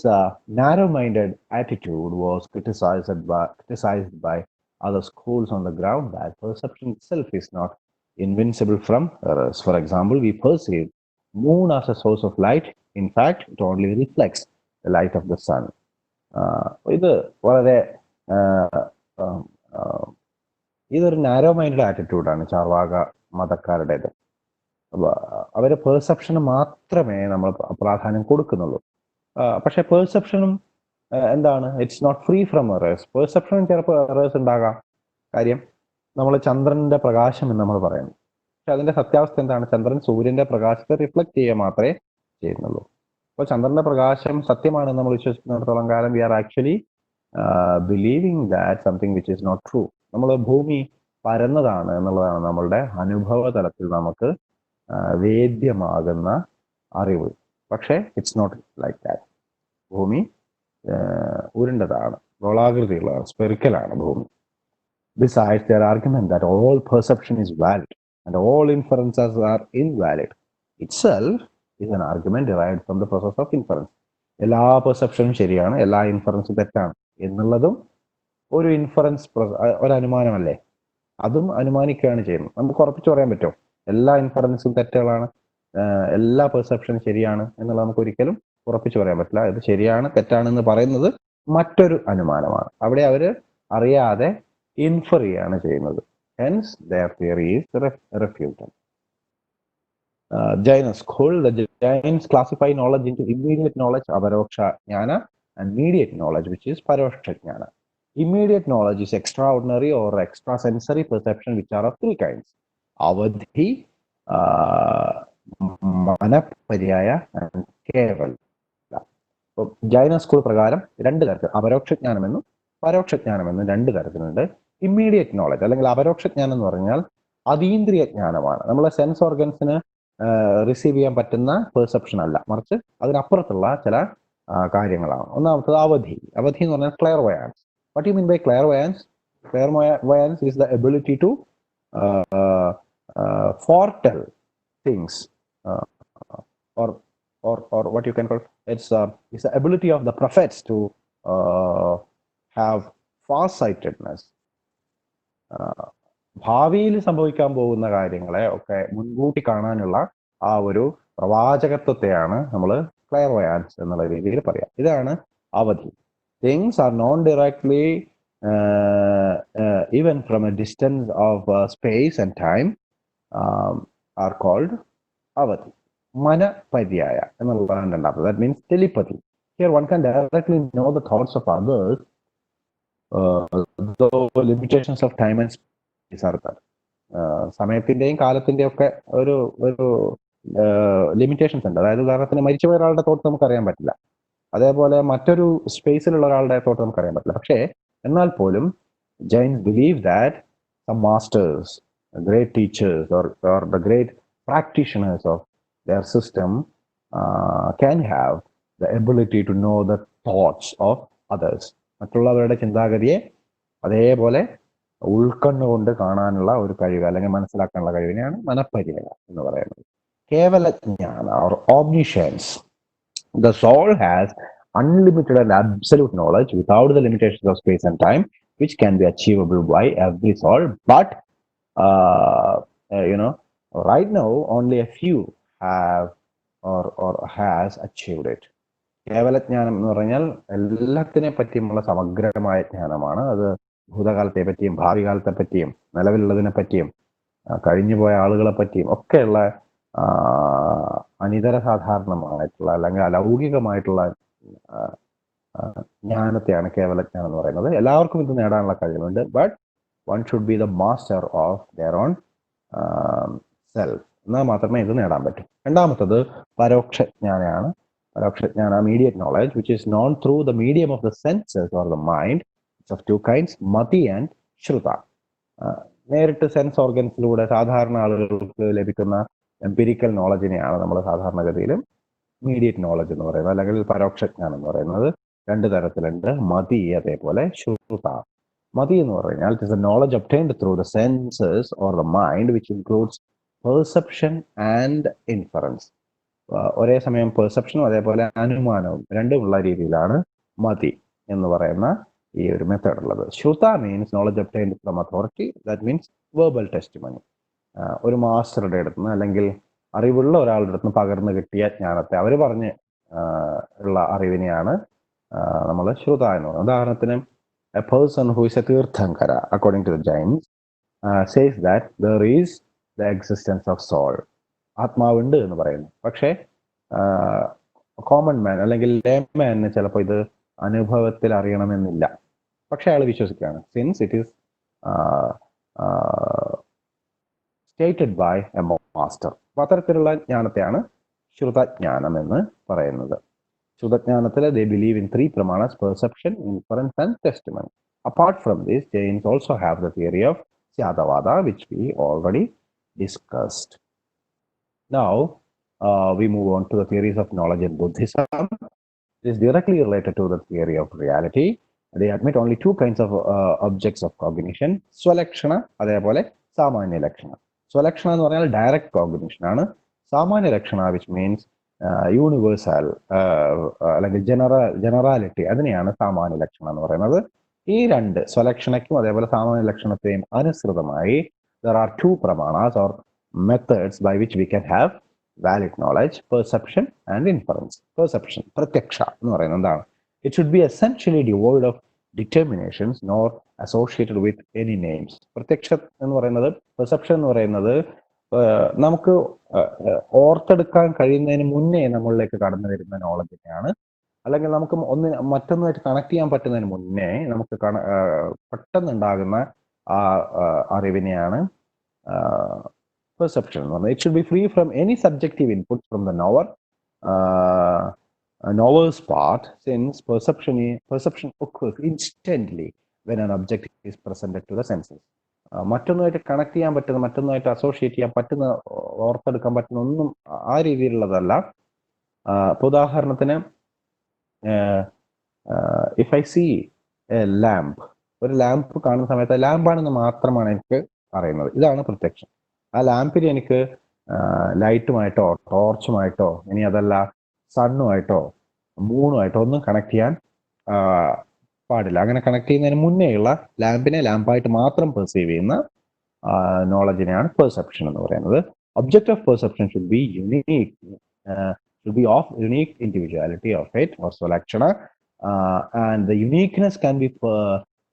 narrow-minded attitude was criticized by other schools on the ground that perception itself is not invincible from errors. For example, we perceive moon as a source of light. In fact, it only reflects the light of the sun. ഇത് വളരെ ഇതൊരു narrow minded ആറ്റിറ്റ്യൂഡാണ് Charvaka മതക്കാരുടേത്. അവരെ പെർസെപ്ഷന് മാത്രമേ നമ്മൾ പ്രാധാന്യം കൊടുക്കുന്നുള്ളൂ. പക്ഷെ പെർസെപ്ഷനും എന്താണ്, it's not free from errors. പെർസെപ്ഷനും ചിലപ്പോൾ എറേഴ്സ് ഉണ്ടാകാം. കാര്യം നമ്മൾ ചന്ദ്രന്റെ പ്രകാശം എന്ന് നമ്മൾ പറയുന്നു, പക്ഷെ അതിന്റെ സത്യാവസ്ഥ എന്താണ്? ചന്ദ്രൻ സൂര്യന്റെ പ്രകാശത്തെ റിഫ്ലക്ട് ചെയ്യുക മാത്രമേ ചെയ്യുന്നുള്ളൂ. അപ്പോൾ ചന്ദ്രന്റെ പ്രകാശം സത്യമാണെന്ന് നമ്മൾ വിശ്വസിക്കുന്നിടത്തോളം കാലം we are actually believing that something which is not true. നമ്മൾ ഭൂമി പരന്നതാണ് എന്നുള്ളതാണ് നമ്മളുടെ അനുഭവ തലത്തിൽ നമുക്ക് വേദ്യമാകുന്ന അറിവ്. പക്ഷേ ഇറ്റ്സ് നോട്ട് ലൈക്ക് ദാറ്റ്. ഭൂമി ഉരുണ്ടതാണ്, ഗോളാകൃതിയുള്ളതാണ്, സ്പെറിക്കലാണ് ഭൂമി. Besides, their argument that all perception is valid and all inferences are invalid itself is an argument derived from the process of inference. എല്ലാ പെർസെപ്ഷനും ശരിയാണ്, എല്ലാ ഇൻഫറൻസും തെറ്റാണ് എന്നുള്ളതും ഒരു ഇൻഫറൻസ്, ഒരു അനുമാനമല്ലേ? അതും അനുമാനിക്കുകയാണ് ചെയ്യുന്നത്. നമുക്ക് ഉറപ്പിച്ചു പറയാൻ പറ്റുമോ എല്ലാ ഇൻഫറൻസും തെറ്റുകളാണ്, എല്ലാ പെർസെപ്ഷനും ശരിയാണ് എന്നുള്ളത് നമുക്ക് ഒരിക്കലും ഉറപ്പിച്ചു പറയാൻ പറ്റില്ല. ഇത് ശരിയാണ് തെറ്റാണെന്ന് പറയുന്നത് മറ്റൊരു അനുമാനമാണ്. അവിടെ അവര് അറിയാതെ ഇൻഫർ ചെയ്യാണ് ചെയ്യുന്നത്. Hence, their theory is refuted. Jaina school, the Jains classify knowledge into immediate knowledge, aparoksha jnana, and mediate knowledge, which is paroksha jnana. Immediate knowledge is extraordinary or extrasensory perception, which are of three kinds: avadhi, manaparyaya, and kevala. Jaina school പ്രകാരം രണ്ട് തരത്തിൽ അപരോക്ഷജ്ഞാനമെന്നും പരോക്ഷജ്ഞാനമെന്നും രണ്ട് തരത്തിലുണ്ട്. Immediate knowledge അല്ലെങ്കിൽ അപരോക്ഷജ്ഞാനം എന്ന് പറഞ്ഞാൽ അതീന്ദ്രിയ ജ്ഞാനമാണ്. നമ്മളെ സെൻസ് ഓർഗൻസിന് റിസീവ് ചെയ്യാൻ പറ്റുന്ന പെർസെപ്ഷൻ അല്ല, മറിച്ച് അതിനപ്പുറത്തുള്ള ചില കാര്യങ്ങളാണ്. ഒന്നാമത്തത് അവധി. അവധി എന്ന് പറഞ്ഞാൽ clairvoyance. What you mean by clairvoyance? Clairvoyance is the ability to foretell things, or what you can call it's the ability of the prophets to have farsightedness. ഭാവിയിൽ സംഭവിക്കാൻ പോകുന്ന കാര്യങ്ങളെ ഒക്കെ മുൻകൂട്ടി കാണാനുള്ള ആ ഒരു പ്രവാചകത്വത്തെയാണ് നമ്മൾ ക്ലെയർവയൻസ് എന്നുള്ള രീതിയിൽ പറയാം. ഇതാണ് അവധി. Things are non directly even from a distance of space and time are called avadhi. Manaparyaya എന്നുള്ളതാണ് രണ്ടാമത്. That means telepathy. Here one can directly know the thoughts of others, though limitations of time and space are there. സമയത്തിന്റെയും കാലത്തിന്റെയും ഒക്കെ ഒരു limitations ഉണ്ട്. അതായത് ഉദാഹരണത്തിന് മരിച്ചുപോയ ഒരാളുടെ thought നമുക്ക് അറിയാൻ പറ്റില്ല, അതേപോലെ മറ്റൊരു സ്പേസിലുള്ള ഒരാളുടെ തോട്ട് നമുക്ക് അറിയാൻ പറ്റില്ല. പക്ഷേ എന്നാൽ പോലും Jains believe that some masters, great teachers, or the great practitioners of their system can have the ability to know the thoughts of others. മറ്റുള്ളവരുടെ ചിന്താഗതിയെ അതേപോലെ ഉൾക്കണ്ണുകൊണ്ട് കാണാനുള്ള ഒരു കഴിവ് അല്ലെങ്കിൽ മനസ്സിലാക്കാനുള്ള കഴിവിനെയാണ് മനഃപര്യയ എന്ന് പറയുന്നത്. കേവലജ്ഞാന or omniscience. The soul has unlimited and absolute knowledge without the limitations of space and time, which can be achievable by every soul. But right now only a few have or has achieved it. കേവലജ്ഞാനം എന്ന് പറഞ്ഞാൽ എല്ലാത്തിനെ പറ്റിയുമുള്ള സമഗ്രമായ ജ്ഞാനമാണ്. അത് ഭൂതകാലത്തെ പറ്റിയും ഭാവി കാലത്തെ പറ്റിയും നിലവിലുള്ളതിനെ പറ്റിയും കഴിഞ്ഞുപോയ ആളുകളെ പറ്റിയും ഒക്കെയുള്ള അനിതര സാധാരണമായിട്ടുള്ള അല്ലെങ്കിൽ അലൗകികമായിട്ടുള്ള ജ്ഞാനത്തെയാണ് കേവലജ്ഞാനം എന്ന് പറയുന്നത്. എല്ലാവർക്കും ഇത് നേടാനുള്ള കഴിവുണ്ട്. But one should be the master of their own self. എന്നാൽ മാത്രമേ ഇത് നേടാൻ പറ്റൂ. രണ്ടാമത്തത് പരോക്ഷജ്ഞാനമാണ്. പരോക്ഷജ്ഞാന, immediate knowledge, which is known through the medium of the senses or the mind. It's of two kinds, mati and shruta. നേരിട്ട് sense ഓർഗൻസിലൂടെ സാധാരണ ആളുകൾക്ക് ലഭിക്കുന്ന എംപിരിക്കൽ നോളജിനെയാണ് നമ്മൾ സാധാരണഗതിയിലും ഇമ്മീഡിയറ്റ് നോളജ് എന്ന് പറയുന്നത്, അല്ലെങ്കിൽ പരോക്ഷജ്ഞാനം എന്ന് പറയുന്നത്. രണ്ട് തരത്തിലുണ്ട്, മതി അതേപോലെ ശ്രുത. മതി എന്ന് പറഞ്ഞാൽ it is A knowledge obtained through the census or the mind, which includes perception and inference. ഒരേ സമയം പെർസെപ്ഷനും അതേപോലെ അനുമാനവും രണ്ടുമുള്ള രീതിയിലാണ് മതി എന്ന് പറയുന്ന ഈ ഒരു മെത്തേഡ് ഉള്ളത്. ശ്രുത means knowledge obtained from authority. That means verbal testimony. ഒരു മാസ്റ്ററുടെ അടുത്ത് നിന്ന് അല്ലെങ്കിൽ അറിവുള്ള ഒരാളുടെ അടുത്ത് നിന്ന് പകർന്നു കിട്ടിയ ജ്ഞാനത്തെ അവർ പറഞ്ഞ് ഉള്ള അറിവിനെയാണ് നമ്മൾ ശ്രുത എന്ന് പറയുന്നത്. ഉദാഹരണത്തിന് a person who is a തീർത്ഥങ്കര according to the Jains says that there is the existence of soul. ആത്മാവുണ്ട് എന്ന് പറയുന്നു. പക്ഷേ കോമൺ മാൻ അല്ലെങ്കിൽ ലേമാന് ചിലപ്പോൾ ഇത് അനുഭവത്തിൽ അറിയണമെന്നില്ല. പക്ഷെ അയാൾ വിശ്വസിക്കുകയാണ്, since it is stated by a master. അപ്പൊ അത്തരത്തിലുള്ള ജ്ഞാനത്തെയാണ് ശ്രുതജ്ഞാനം എന്ന് പറയുന്നത്. ശ്രുതജ്ഞാനത്തിൽ they believe in three pramanas: perception, inference and testimony. Apart from this, Jains also have the theory of Syadavada, which we already discussed. Now we move on to the theories of knowledge in Buddhism. It is directly related to the theory of reality. They admit only two kinds of objects of cognition: swalakshana അതേപോലെ സാമാന്യ ലക്ഷണ. സ്വലക്ഷണ എന്ന് പറഞ്ഞാൽ direct cognition ആണ്. സാമാന്യ ലക്ഷണ which means universal അല്ലെങ്കിൽ generality, അതിനെയാണ് സാമാന്യ ലക്ഷണം എന്ന് പറയുന്നത്. ഈ രണ്ട് സ്വലക്ഷണയ്ക്കും അതേപോലെ സാമാന്യ ലക്ഷണത്തെയും അനുസൃതമായി there are two pramanas or methods by which we can have valid knowledge: perception and inference. Perception, പ്രത്യക്ഷ എന്ന് പറയുന്നത് എന്താണ്? It should be essentially devoid of determinations nor associated with any names. പ്രത്യക്ഷ എന്ന് പറയുന്നത്, പെർസെപ്ഷൻ എന്ന് പറയുന്നത് നമുക്ക് ഓർത്തെടുക്കാൻ കഴിയുന്നതിന് മുന്നേ നമ്മളിലേക്ക് കടന്നു വരുന്ന നോളജിനെയാണ്. അല്ലെങ്കിൽ നമുക്ക് മറ്റൊന്നുമായിട്ട് കണക്ട് ചെയ്യാൻ പറ്റുന്നതിന് മുന്നേ നമുക്ക് പെട്ടെന്നുണ്ടാകുന്ന ആ അറിവിനെയാണ് perception. It should be free from any subjective input from the knower's part, since perception occurs instantly when an object is presented to the senses. മറ്റൊന്നുമായിട്ട് കണക്ട് ചെയ്യാൻ പറ്റുന്ന, മറ്റൊന്നുമായിട്ട് അസോസിയേറ്റ് ചെയ്യാൻ പറ്റുന്ന, ഓർത്തെടുക്കാൻ പറ്റുന്ന ഒന്നും ആ രീതിയിലുള്ളതല്ല. ഉദാഹരണത്തിന് if I see a lamp, ഒരു ലാമ്പ് കാണുന്ന സമയത്ത് ലാമ്പാണെന്ന് മാത്രമാണ് എനിക്ക് അറിയുന്നത്. ഇതാണ് പ്രത്യക്ഷം. ആ ലാമ്പിന് എനിക്ക് ലൈറ്റുമായിട്ടോ ടോർച്ചുമായിട്ടോ ഇനി അതല്ല സണ്ണുമായിട്ടോ മൂണുമായിട്ടോ ഒന്നും കണക്ട് ചെയ്യാൻ പാടില്ല. അങ്ങനെ കണക്ട് ചെയ്യുന്നതിന് മുന്നേയുള്ള ലാമ്പിനെ ലാമ്പായിട്ട് മാത്രം പെർസീവ് ചെയ്യുന്ന നോളജിനെയാണ് പെർസെപ്ഷൻ എന്ന് പറയുന്നത്. Object of perception should be unique, should be of unique individuality of it or Solakshana, and the uniqueness can be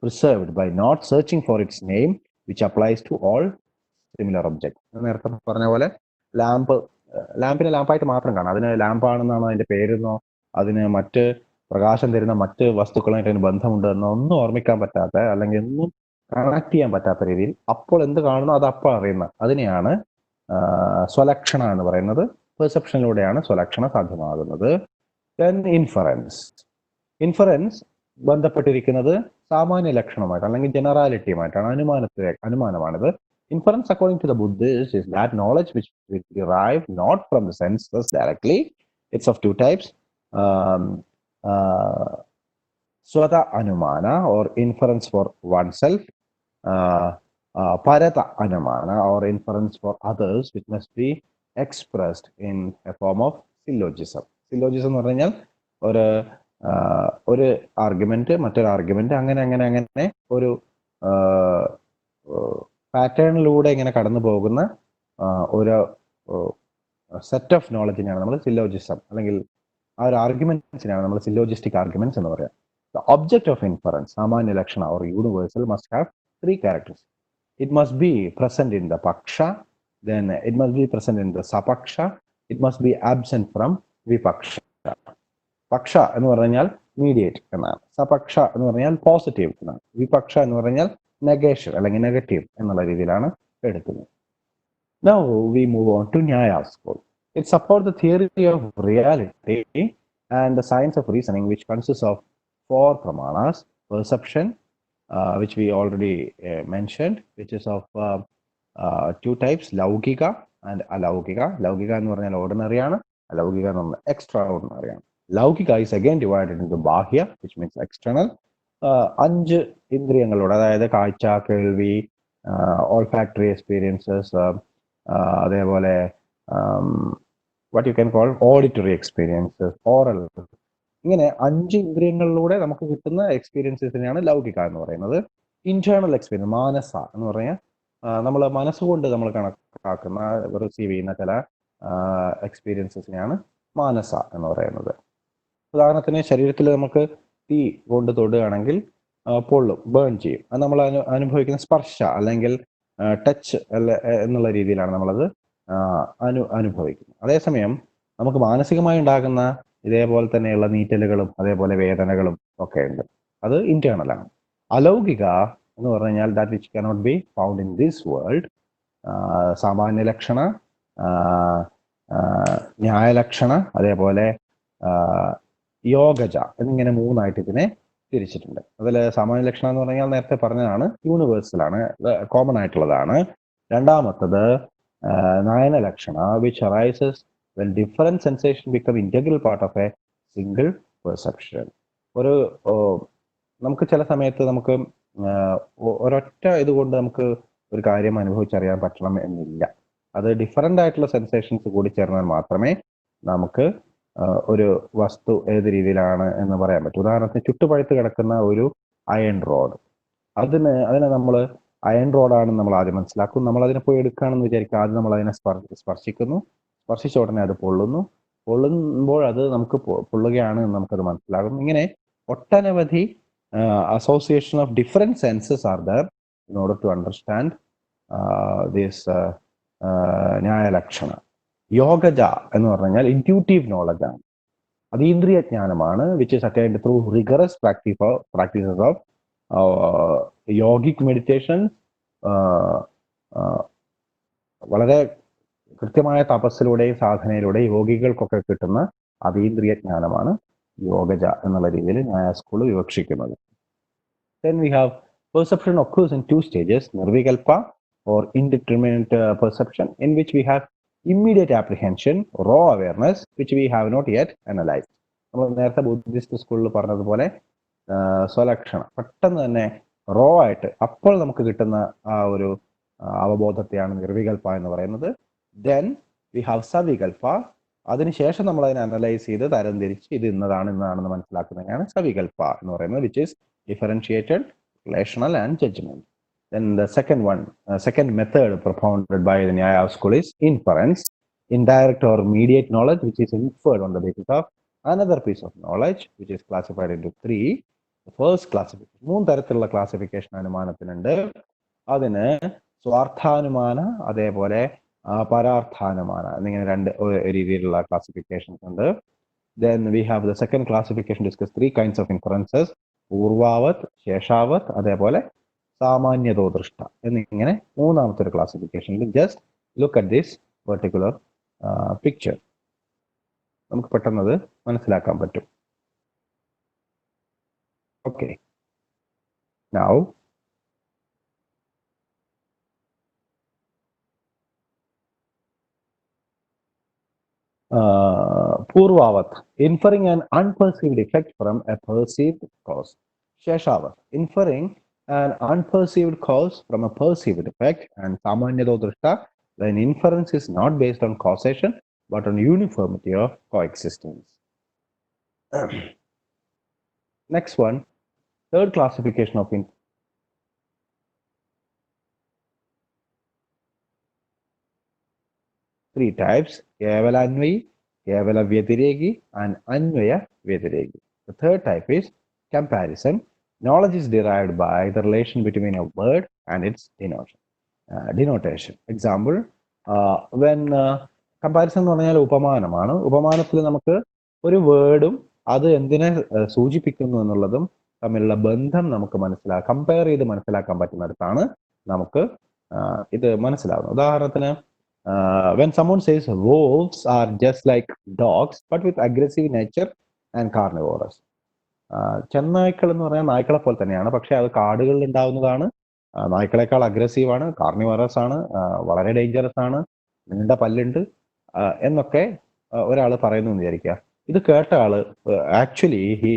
preserved by not searching for its name, which applies to all similar objects. നേരത്തെ പറഞ്ഞ പോലെ ലാമ്പിനെ ലാമ്പായിട്ട് മാത്രം കാണാം. അതിന് ലാമ്പാണെന്നാണോ അതിന്റെ പേരെന്നോ അതിന് മറ്റ് പ്രകാശം തരുന്ന മറ്റ് വസ്തുക്കളുമായിട്ട് അതിന് ബന്ധമുണ്ടെന്നോ ഒന്നും ഓർമ്മിക്കാൻ പറ്റാത്ത അല്ലെങ്കിൽ ഒന്നും കണക്ട് ചെയ്യാൻ പറ്റാത്ത രീതിയിൽ അപ്പോൾ എന്ത് കാണുന്നോ അത് അപ്പോൾ അറിയുന്ന അതിനെയാണ് സ്വലക്ഷണ എന്ന് പറയുന്നത്. പെർസെപ്ഷനിലൂടെയാണ് സ്വലക്ഷണ സാധ്യമാകുന്നത്. ദെൻ ഇൻഫറൻസ് ബന്ധപ്പെട്ടിരിക്കുന്നത് സാമാന്യ ലക്ഷണമായിട്ട് അല്ലെങ്കിൽ ജനറാലിറ്റിയുമായിട്ടാണ്, അനുമാനമാണിത്. Inference, according to the Buddhists, is that knowledge which we derive not from the senses directly. It's of two types. Swata Anumana, or inference for oneself. Parata Anumana, or inference for others, which must be expressed in a form of syllogism. Syllogism എന്ന് പറഞ്ഞാൽ ഒരു argument മറ്റൊരു argument അങ്ങനെ ഒരു പാറ്റേണിലൂടെ ഇങ്ങനെ കടന്നു പോകുന്ന ഒരു സെറ്റ് ഓഫ് നോളജിനെയാണ് നമ്മൾ സില്ലോജിസം അല്ലെങ്കിൽ ആ ഒരു ആർഗ്യുമെന്റ്സിനാണ് നമ്മൾ സില്ലോജിസ്റ്റിക് ആർഗ്യുമെന്റ്സ് എന്ന് പറയാം. The object of inference, സാമാന്യ ലക്ഷണ or universal, must have three characters. It must be present in the paksha, then it must be present in the sapaksha, it must be absent from vipaksha. പക്ഷ എന്ന് പറഞ്ഞാൽ മീഡിയേറ്റ് എന്നാണ്, സപക്ഷ എന്ന് പറഞ്ഞാൽ positive എന്നാണ്, വിപക്ഷ എന്ന് പറഞ്ഞാൽ നെഗേഷൻ അല്ലെങ്കിൽ നെഗറ്റീവ് എന്നുള്ള രീതിയിലാണ് എടുക്കുന്നത്. Now we move on to Nyaya school. It supports the theory of reality and the science of reasoning, which consists of four pramanas: perception, which we already mentioned, which is of two types, laukika and alaukika. Laukika എന്ന് പറഞ്ഞാൽ ordinary ആണ്, അലൗകിക എന്ന് പറഞ്ഞാൽ extra ordinary ആണ്. Laukika is again divided into bahya, which means external. അഞ്ച് ഇന്ദ്രിയങ്ങളോട്, അതായത് കാഴ്ച, കേൾവി, ഓൾഫാക്ടറി എക്സ്പീരിയൻസസ്, അതേപോലെ what you can call auditory experiences, oral, ഇങ്ങനെ അഞ്ച് ഇന്ദ്രിയങ്ങളിലൂടെ നമുക്ക് കിട്ടുന്ന എക്സ്പീരിയൻസസിനെയാണ് ലൗകിക എന്ന് പറയുന്നത്. ഇന്റേണൽ എക്സ്പീരിയൻസ്, മാനസ എന്ന് പറഞ്ഞാൽ നമ്മൾ മനസ്സുകൊണ്ട് നമ്മൾ കണക്കാക്കുന്ന റിസീവ് ചെയ്യുന്ന ചില എക്സ്പീരിയൻസസിനെയാണ് മാനസ എന്ന് പറയുന്നത്. ഉദാഹരണത്തിന് ശരീരത്തിൽ നമുക്ക് തീ കൊണ്ട് തൊടുകയാണെങ്കിൽ പൊള്ളും, ബേൺ ചെയ്യും. അത് നമ്മൾ അനുഭവിക്കുന്ന സ്പർശ അല്ലെങ്കിൽ ടച്ച് എന്നുള്ള രീതിയിലാണ് നമ്മളത് അനുഭവിക്കുന്നത്. അതേസമയം നമുക്ക് മാനസികമായി ഉണ്ടാകുന്ന ഇതേപോലെ തന്നെയുള്ള നീറ്റലുകളും അതേപോലെ വേദനകളും ഒക്കെ ഉണ്ട്, അത് ഇന്റേണൽ ആണ്. അലൗകിക എന്ന് പറഞ്ഞു കഴിഞ്ഞാൽ that which cannot be found in this world. സാമാന്യ ലക്ഷണ, ന്യായലക്ഷണ, അതേപോലെ യോഗജ എന്നിങ്ങനെ മൂന്നായിട്ട് ഇതിനെ തിരിച്ചിട്ടുണ്ട്. അതിൽ സാമാന്യ ലക്ഷണം എന്ന് പറഞ്ഞാൽ നേരത്തെ പറഞ്ഞതാണ്, യൂണിവേഴ്സലാണ്, കോമൺ ആയിട്ടുള്ളതാണ്. രണ്ടാമത്തത് നയന ലക്ഷണ, which arises when different sensation become integral part of a single perception. നമുക്ക് ചില സമയത്ത് നമുക്ക് ഒരൊറ്റ ഇതുകൊണ്ട് നമുക്ക് ഒരു കാര്യം അനുഭവിച്ചറിയാൻ പറ്റണം എന്നില്ല. അത് ഡിഫറെന്റ് ആയിട്ടുള്ള സെൻസേഷൻസ് കൂടി ചേർന്നാൽ മാത്രമേ നമുക്ക് ഒരു വസ്തു ഏത് രീതിയിലാണ് എന്ന് പറയാൻ പറ്റും. ഉദാഹരണത്തിന് ചുട്ടുപഴുത്ത് കിടക്കുന്ന ഒരു അയൺ റോഡ്, അതിനെ നമ്മൾ അയൺ റോഡാണെന്ന് നമ്മൾ ആദ്യം മനസ്സിലാക്കും. നമ്മൾ അതിനെ പോയി എടുക്കുകയാണെന്ന് വിചാരിക്കുക, ആദ്യം നമ്മൾ അതിനെ സ്പർശിക്കുന്നു, സ്പർശിച്ച ഉടനെ അത് പൊള്ളുമ്പോൾ അത് നമുക്ക് പൊള്ളുകയാണ് എന്ന് നമുക്കത് മനസ്സിലാകും. ഇങ്ങനെ ഒട്ടനവധി association of different senses are there in order to understand this ന്യായലക്ഷണ. യോഗജ എന്ന് പറഞ്ഞാൽ ഇൻറ്റ്യൂട്ടീവ് നോളജ് ആണ്, അതീന്ദ്രിയ ജ്ഞാനമാണ്, which is attained through rigorous practices of yogic meditation. വളരെ കൃത്യമായ തപസ്സിലൂടെയും സാധനയിലൂടെയും യോഗികൾക്കൊക്കെ കിട്ടുന്ന അതീന്ദ്രിയ ജ്ഞാനമാണ് യോഗജ എന്നുള്ള രീതിയിൽ ന്യായ school വിവക്ഷിക്കുന്നത്. Then we have perception occurs in two stages: nirvikalpa or indeterminate perception, in which we have immediate apprehension, raw awareness, which we have not yet analyzed. നമ്മൾ നേരത്തെ Buddhist സ്കൂളിൽ പറഞ്ഞതുപോലെ സ്വലക്ഷണം പെട്ടെന്ന് തന്നെ റോ ആയിട്ട് അപ്പോൾ നമുക്ക് കിട്ടുന്ന ആ ഒരു അവബോധത്തെയാണ് നിർവികൽപ്പ എന്ന് പറയുന്നത്. ദെൻ വി ഹാവ് സവികൽപ്പ. അതിനുശേഷം നമ്മൾ അതിനെ അനലൈസ് ചെയ്ത് തരംതിരിച്ച് ഇത് ഇന്നതാണെന്ന് മനസ്സിലാക്കുന്നതിനാണ് സവികൽപ്പ എന്ന് പറയുന്നത്, which is differentiated, relational and judgement. Then the second method propounded by the Nyaya school is inference, indirect or mediate knowledge, which is inferred on the basis of another piece of knowledge, which is classified into three. The first classification, മൂന്ന് തരത്തിലുള്ള classification അനുമാനത്തിനുണ്ട്. അതിന് സ്വാർത്ഥാനുമാന, അതേപോലെ പരാർത്ഥാനുമാന എന്നിങ്ങനെ രണ്ട് രീതിയിലുള്ള classifications ഉണ്ട്. Then we have the second classification discuss three kinds of inferences, പൂർവാവത്, ശേഷാവത്, അതേപോലെ സാമാന്യതോ ദൃഷ്ട എന്നിങ്ങനെ മൂന്നാമത്തെ ഒരു ക്ലാസിഫിക്കേഷനിൽ. Just look at this particular picture, നമുക്ക് പെട്ടെന്നത് മനസ്സിലാക്കാൻ പറ്റും. ഓക്കെ, നൗ പൂർവാവത്, inferring an unperceived effect from a perceived cause. ശേഷാവത്, inferring an unperceived cause from a perceived effect. And samanyato drishta, when inference is not based on causation but on uniformity of coexistence. Next one, third classification of three types: kevala anvayi, kevala vyatiregi, and anvaya vyatiregi. The third type is comparison. Knowledge is derived by the relation between a word and its denotation. Example, when comparison എന്ന് പറഞ്ഞാൽ ഉപമാനമാണ്. ഉപമാനത്തിൽ നമുക്ക് ഒരു വേർഡും അത് എന്തിനെ സൂചിപ്പിക്കുന്നു എന്നുള്ളതും തമ്മിലുള്ള ബന്ധം നമുക്ക് കമ്പയർ ചെയ്ത് മനസ്സിലാക്കാൻ പറ്റുന്നിടത്താണ് നമുക്ക് ഇത് മനസ്സിലാവുന്നത്. ഉദാഹരണത്തിന്, when someone says wolves are just like dogs but with aggressive nature and carnivorous. ചെന്നായ്ക്കൾ എന്ന് പറഞ്ഞാൽ നായ്ക്കളെ പോലെ തന്നെയാണ്, പക്ഷെ അത് കാടുകളിൽ ഉണ്ടാവുന്നതാണ്, നായ്ക്കളെക്കാൾ അഗ്രസീവ് ആണ്, കാർണിവറസ് ആണ്, വളരെ ഡേഞ്ചറസ് ആണ്, നീണ്ട പല്ലുണ്ട് എന്നൊക്കെ ഒരാൾ പറയുന്നു എന്ന് വിചാരിക്കുക. ഇത് കേട്ട ആള് actually he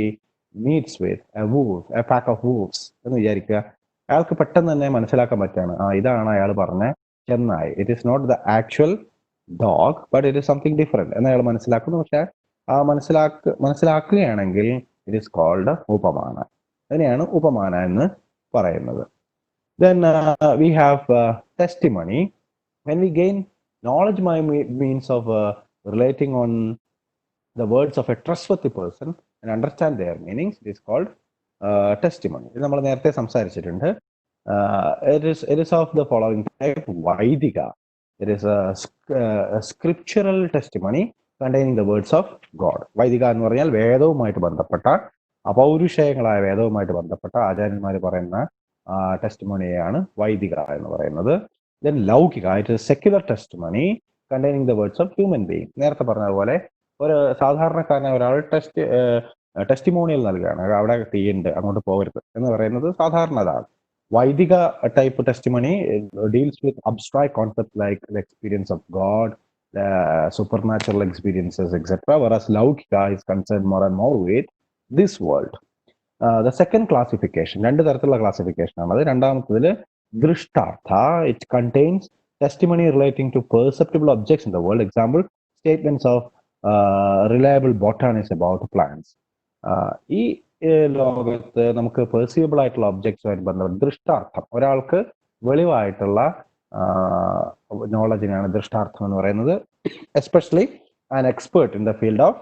meets with a pack of wolves എന്ന് വിചാരിക്കുക. അയാൾക്ക് പെട്ടെന്ന് തന്നെ മനസ്സിലാക്കാൻ പറ്റുകയാണ്, ഇതാണ് അയാൾ പറഞ്ഞ ചെന്നായ്. It is not the actual dog but it is something different എന്ന് അയാൾ മനസ്സിലാക്കുന്നു. പക്ഷെ മനസ്സിലാക്കുകയാണെങ്കിൽ ഇറ്റ് ഈസ് കോൾഡ് ഉപമാന. അതിനെയാണ് ഉപമാന എന്ന് പറയുന്നത്. Then we have testimony. When we gain knowledge by means of relating on the words of a trustworthy person and understand their meanings, it is called testimony. ഇത് നമ്മൾ നേരത്തെ സംസാരിച്ചിട്ടുണ്ട്. It is of the following type: Vaidika. It is a scriptural testimony containing the words of God. വൈദിക എന്ന് പറഞ്ഞാൽ വേദവുമായിട്ട് ബന്ധപ്പെട്ട, അപൗരുഷയങ്ങളായ വേദവുമായിട്ട് ബന്ധപ്പെട്ട ആചാര്യന്മാർ പറയുന്ന ടെസ്റ്റിമോണിയാണ് വൈദിക എന്ന് പറയുന്നത്. ദെൻ ലൗകിക, it is secular testimony containing the words of human being. നേരത്തെ പറഞ്ഞതുപോലെ ഒരു സാധാരണക്കാരനായ ഒരാൾ ടെസ്റ്റിമോണിയൽ നൽകുകയാണ്, അവിടെ തീയുണ്ട് അങ്ങോട്ട് പോകരുത് എന്ന് പറയുന്നത് സാധാരണതാണ്. വൈദിക type testimony deals with abstract concepts like the experience of God, the supernatural experiences, etc. Whereas Laukika is concerned more and more with this world. The second classification, രണ്ട് തരത്തിലുള്ള ക്ലാസിഫിക്കേഷൻ ആണ്. രണ്ടാമത്തതിൽ ദൃഷ്ടാർത്ഥ. It contains testimony relating to perceptible objects in the world. Example, statements of reliable botanists about plants. ഈ ലോകത്ത് നമുക്ക് പെർസീവബിൾ ആയിട്ടുള്ള ഒബ്ജക്ട്സുമായിട്ട് ബന്ധപ്പെട്ട ദൃഷ്ടാർത്ഥം, ഒരാൾക്ക് വെളിവായിട്ടുള്ള നോളജിനാണ് ദൃഷ്ടാർത്ഥം എന്ന് പറയുന്നത്. Especially an expert in the field of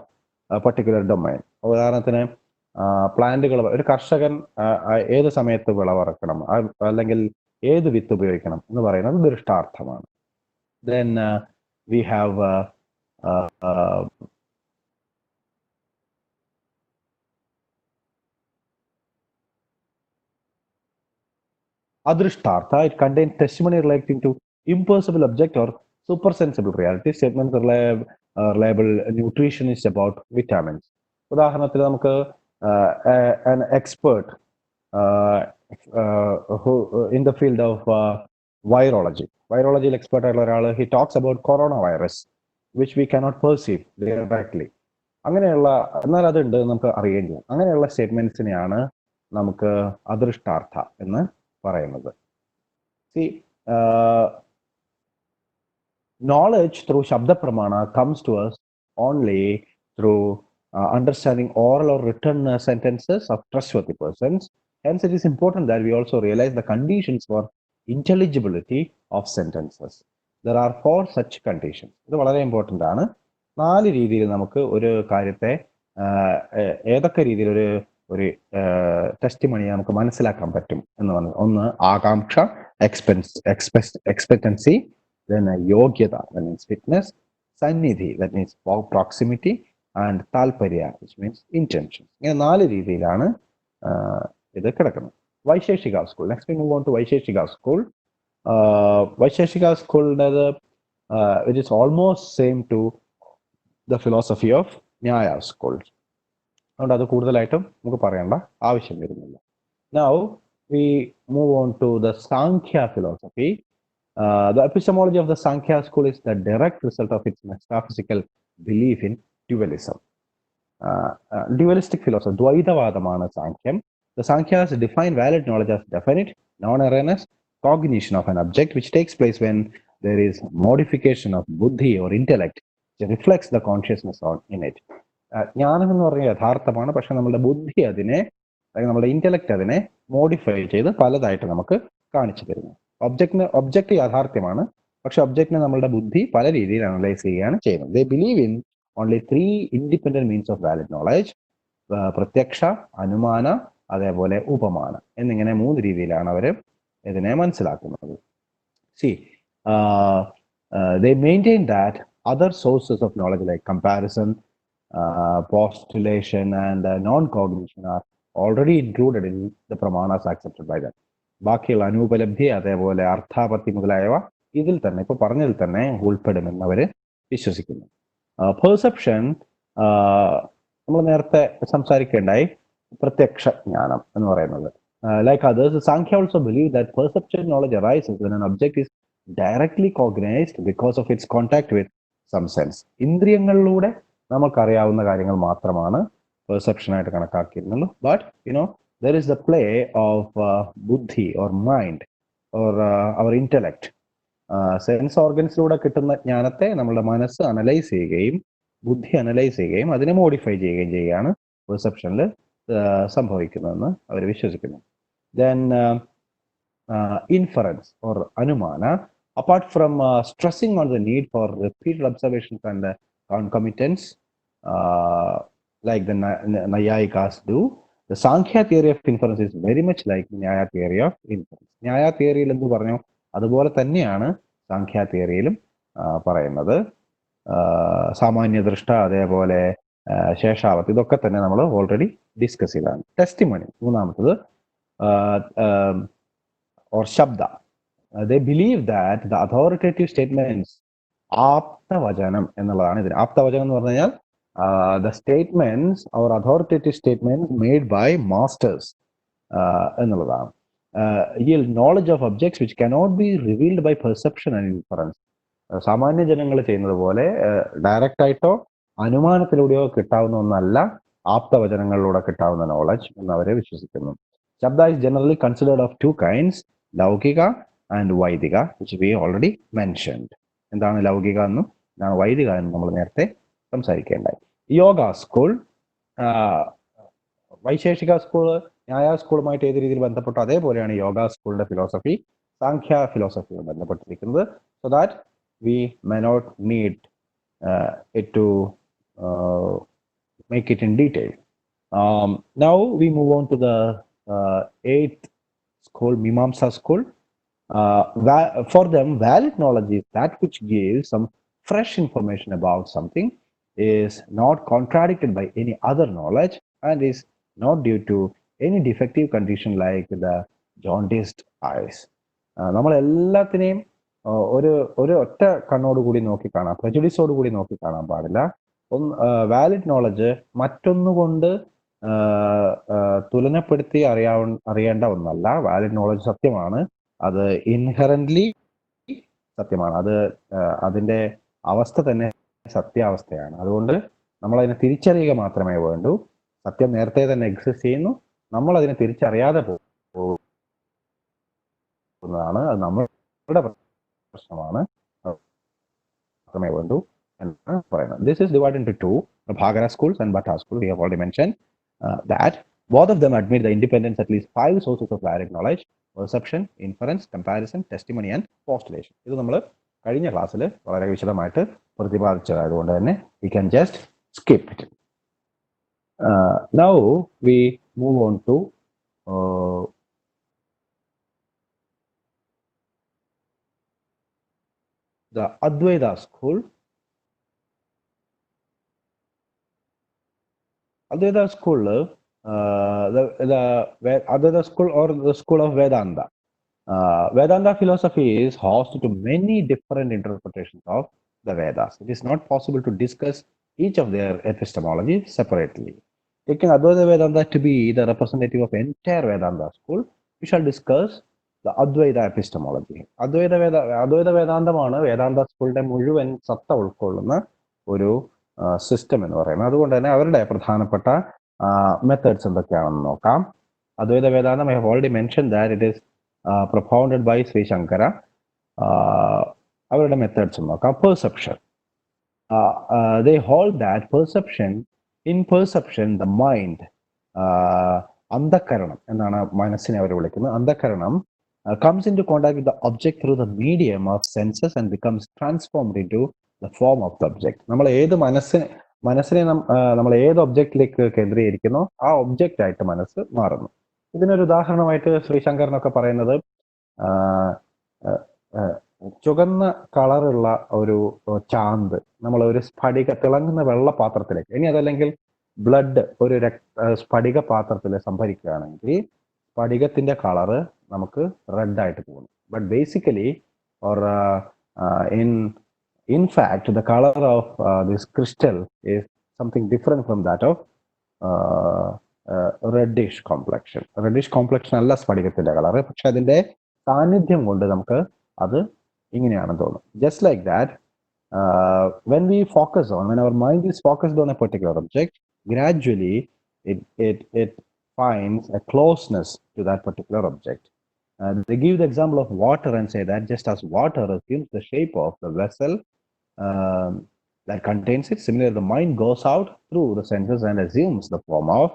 particular domain. ഉദാഹരണത്തിന്, പ്ലാന്റുകൾ, ഒരു കർഷകൻ ഏത് സമയത്ത് വിളവിറക്കണം അല്ലെങ്കിൽ ഏത് വിത്ത് ഉപയോഗിക്കണം എന്ന് പറയുന്നത് ദൃഷ്ടാർത്ഥമാണ്. Then we have adrishtartha. It contains testimony relating to imperceptible object or supersensible reality. Statements reliable nutritionist about vitamins. ഉദാഹരണത്തിൽ നമുക്ക് an expert who in the field of virology expert ആയിട്ടുള്ള ഒരാൾ, he talks about coronavirus which we cannot perceive directly. അങ്ങനെയുള്ള എന്നാൽ അതുണ്ട് നമുക്ക് അറിയുകയും ചെയ്യും. അങ്ങനെയുള്ള സ്റ്റേറ്റ്മെന്റ്സിനെയാണ് നമുക്ക് അദൃഷ്ടാർത്ഥ എന്ന് പറയുന്നത്. Knowledge through Shabda Pramana comes to us only through understanding oral or written sentences of trustworthy persons. Hence, it is important that we also realize the conditions for intelligibility of sentences. There are 4 such conditions. ഇത് വളരെ important ആണ്. 4 രീതിയിൽ നമുക്ക് ഒരു കാര്യത്തെ ഏതൊക്കെ രീതിയിൽ ഒരു ടെസ്റ്റിമണി നമുക്ക് മനസ്സിലാക്കാൻ പറ്റും എന്ന് പറഞ്ഞത്. ഒന്ന് ആകാംക്ഷ, expectancy, then yogyata, that means fitness, sannidhi, that means proximity, and talparya, which means intention. ഇങ്ങനെ 4 രീതിയിലാണ് ഇത് കിടക്കുന്നത്. Vaisheshika school. Next we move on to Vaisheshika school. Vaisheshika സ്കൂളിൻ്റെത് it is almost same to the philosophy of Nyaya school. അതുകൊണ്ട് അത് കൂടുതലായിട്ടും നമുക്ക് പറയേണ്ട ആവശ്യം വരുന്നില്ല. Now we move on to the Sankhya philosophy. The epistemology of the Sankhya school is the direct result of its metaphysical belief in dualism. Dualistic philosophy, Dvaitavadamana Sankhyan. The Sankhya's define valid knowledge as definite, non-erroneous cognition of an object which takes place when there is modification of buddhi or intellect which reflects the consciousness in it. ജ്ഞാനം എന്ന് പറഞ്ഞാൽ യഥാർത്ഥമാണ്, പക്ഷെ നമ്മുടെ ബുദ്ധി അതിനെ, നമ്മുടെ intellect അതിനെ modify ചെയ്ത് പലതായിട്ട് നമുക്ക് കാണിച്ചു തരുന്നു. ഒബ്ജക്റ്റ് യാഥാർത്ഥ്യമാണ്, പക്ഷെ ഒബ്ജക്റ്റിനെ നമ്മളുടെ ബുദ്ധി പല രീതിയിൽ അനലൈസ് ചെയ്യുകയാണ് ചെയ്യുന്നത്. ദേ believe in only 3 independent means of valid knowledge. പ്രത്യക്ഷ, അനുമാന, അതേപോലെ ഉപമാന എന്നിങ്ങനെ 3 രീതിയിലാണ് അവർ ഇതിനെ മനസ്സിലാക്കുന്നത്. They maintain that other sources of knowledge like comparison, postulation, and non-cognition are already included in the pramanas accepted by them. ബാക്കിയുള്ള അനുപലബ്ധി, അതേപോലെ അർത്ഥാപത്തി മുതലായവ ഇതിൽ തന്നെ, ഇപ്പൊ പറഞ്ഞതിൽ തന്നെ ഉൾപ്പെടുമെന്ന് അവർ വിശ്വസിക്കുന്നു. പെർസെപ്ഷൻ നമ്മൾ നേരത്തെ സംസാരിക്കേണ്ടായി, പ്രത്യക്ഷ ജ്ഞാനം എന്ന് പറയുന്നത്. Like others, Samkhya also believe that perception knowledge arises when an object is directly cognized because of its contact with some sense. ഇന്ദ്രിയങ്ങളിലൂടെ നമുക്കറിയാവുന്ന കാര്യങ്ങൾ മാത്രമാണ് പെർസെപ്ഷൻ ആയിട്ട് കണക്കാക്കിയിരുന്നുള്ളൂ. But there is the play of buddhi or mind or our intellect. Sense ഓർഗൻസിലൂടെ കിട്ടുന്ന ജ്ഞാനത്തെ നമ്മളുടെ മനസ്സ് അനലൈസ് ചെയ്യുകയും ബുദ്ധി അനലൈസ് ചെയ്യുകയും അതിനെ മോഡിഫൈ ചെയ്യുകയും ചെയ്യുകയാണ് പെർസെപ്ഷനിൽ സംഭവിക്കുന്നതെന്ന് അവർ വിശ്വസിക്കുന്നു. ദെൻ ഇൻഫറൻസ് ഓർ അനുമാന, apart from stressing on the need for repeated observations and concomitants like the Nayayikas do, the Sankhya theory of inference is very much like the Nyaya theory of inference. Nyaya theory-യിൽ എന്ത് പറഞ്ഞു അതുപോലെ തന്നെയാണ് സാഖ്യ തിയറിയിലും പറയുന്നത്. സാമാന്യ ദൃഷ്ട, അതേപോലെ ശേഷാവത്ത്, ഇതൊക്കെ തന്നെ നമ്മൾ ഓൾറെഡി ഡിസ്കസ് ചെയ്തതാണ്. ടെസ്റ്റിമണി മൂന്നാമത്തത്, ഓർ ശബ്ദ. They believe that the authoritative statements, ആപ്തവചനം എന്നുള്ളതാണ് ഇതിന്. ആപ്തവചനം എന്ന് പറഞ്ഞു കഴിഞ്ഞാൽ the statements or authoritative statements made by masters എന്നുള്ളതാണ്. Yield knowledge of objects which cannot be revealed by perception and inference. സാമാന്യ ജനങ്ങൾ ചെയ്യുന്നത് പോലെ ഡയറക്റ്റ് ആയിട്ടോ അനുമാനത്തിലൂടെയോ കിട്ടാവുന്ന ഒന്നല്ല ആപ്തവചനങ്ങളിലൂടെ കിട്ടാവുന്ന നോളജ് എന്ന് അവരെ വിശ്വസിക്കുന്നു. ശബ്ദ is generally considered of 2 kinds, ലൗകിക and വൈദിക, which we already mentioned. എന്താണ് ലൗകിക എന്നും എന്താണ് വൈദിക എന്നും നമ്മൾ നേരത്തെ സംസാരിക്കേണ്ടായി. യോഗ സ്കൂൾ, വൈശേഷിക സ്കൂൾ ന്യായ സ്കൂളുമായിട്ട് ഏത് രീതിയിൽ ബന്ധപ്പെട്ടു അതേപോലെയാണ് യോഗ സ്കൂളിന്റെ ഫിലോസഫി സാഖ്യ ഫിലോസഫിയുമായി ബന്ധപ്പെട്ടിരിക്കുന്നത്. So that we may not need it to make it in detail. Now we move on to the 8th school, Mimamsa school. For them, valid knowledge is that which gives some fresh information about something, is not contradicted by any other knowledge, and is not due to any defective condition like the jaundiced eyes. നമ്മൾ എല്ലാത്തിനെയും ഒരു ഒറ്റ കണ്ണോട് കൂടി നോക്കി കാണാം, പ്രജുഡിസോട് കൂടി നോക്കി കാണാൻ പാടില്ല. വാലിഡ് നോളജ് മറ്റൊന്നുകൊണ്ട് തുലനപ്പെടുത്തി അറിയേണ്ട ഒന്നല്ല. വാലിഡ് നോളജ് സത്യമാണ്, അത് ഇൻഹെറന്റ്ലി സത്യമാണ്, അത് അതിൻ്റെ അവസ്ഥ തന്നെ സത്യാവസ്ഥയാണ്. അതുകൊണ്ട് നമ്മൾ അതിനെ തിരിച്ചറിയുക മാത്രമേ വേണ്ടൂ. സത്യം നേരത്തെ തന്നെ എക്സിസ്റ്റ് ചെയ്യുന്നു, നമ്മൾ അതിനെ തിരിച്ചറിയാതെ പോകുന്നതാണ്. അത് നമ്മളുടെ പ്രശ്നമാണ് മാത്രമേ വേണ്ടൂ എന്നാണ് പറയുന്നത്. This is divided into two, Bhagara schools and Bhatta school. We have already mentioned that both of them admit the independence at least 5 sources of direct knowledge: perception, inference, comparison, testimony and postulation. ഇത് നമ്മൾ കഴിഞ്ഞ ക്ലാസ്സിൽ വളരെ വിശദമായിട്ട് പ്രതിപാദിച്ചതായതുകൊണ്ട് തന്നെ we can just skip it. Now we move on to the Advaita school. Advaita school, the Advaita school or the school of Vedanta. Vedanta philosophy is host to many different interpretations of the Vedas. It is not possible to discuss each of their epistemology separately. Taking Advaita Vedanta to be the representative of entire Vedanta school, we shall discuss the Advaita epistemology. Advaita Vedantമാണ് വേദാന്ത സ്കൂളിന്റെ മുഴുവൻ സത്ത ഉൾക്കൊള്ളുന്ന ഒരു system എന്ന് പറയുന്നത്. അതുകൊണ്ട് തന്നെ അവരുടെ പ്രധാനപ്പെട്ട മെത്തേഡ്സ് എന്തൊക്കെയാണെന്ന് നോക്കാം. Advaita Vedanta, I have already mentioned that it is propounded by Sri Shankara. അവരുടെ മെത്തേഡ്സ് നോക്കാം. Perception. They hold that in perception the mind, അന്ധകരണം എന്നാണ് മനസ്സിനെ അവർ വിളിക്കുന്നത്. അന്ധകരണം comes into contact with the object through the medium of senses and becomes transformed into the form of the object. നമ്മൾ ഏത് മനസ്സിനെ നമ്മൾ ഏത് ഒബ്ജക്റ്റിലേക്ക് കേന്ദ്രീകരിക്കുന്നു ആ ഒബ്ജക്റ്റ് ആയിട്ട് മനസ്സ് മാറുന്നു. ഇതിനൊരു ഉദാഹരണമായിട്ട് ശ്രീശങ്കരനൊക്കെ പറയുന്നത് ചുവന്ന കളറുള്ള ഒരു ചാന്ത് നമ്മൾ ഒരു തിളങ്ങുന്ന വെള്ളപാത്രത്തിലേക്ക്, ഇനി അതല്ലെങ്കിൽ ബ്ലഡ് ഒരു സ്ഫടിക പാത്രത്തിൽ സംഭരിക്കുകയാണെങ്കിൽ സ്ഫടികത്തിന്റെ കളറ് നമുക്ക് റെഡ് ആയിട്ട് പോകുന്നു. But basically or in fact the color of this crystal is something different from that of reddish complexion. Reddish complexion അല്ല സ്ഫടികത്തിന്റെ കളറ്, പക്ഷെ അതിന്റെ സാന്നിധ്യം കൊണ്ട് നമുക്ക് അത് ഇങ്ങനെയാണെന്ന് തോന്നും. Just like that, when our mind is focused on a particular object, gradually it finds a closeness to that particular object. They give the example of water and say that just as water assumes the shape of the vessel that contains it, similarly the mind goes out through the senses and assumes the form of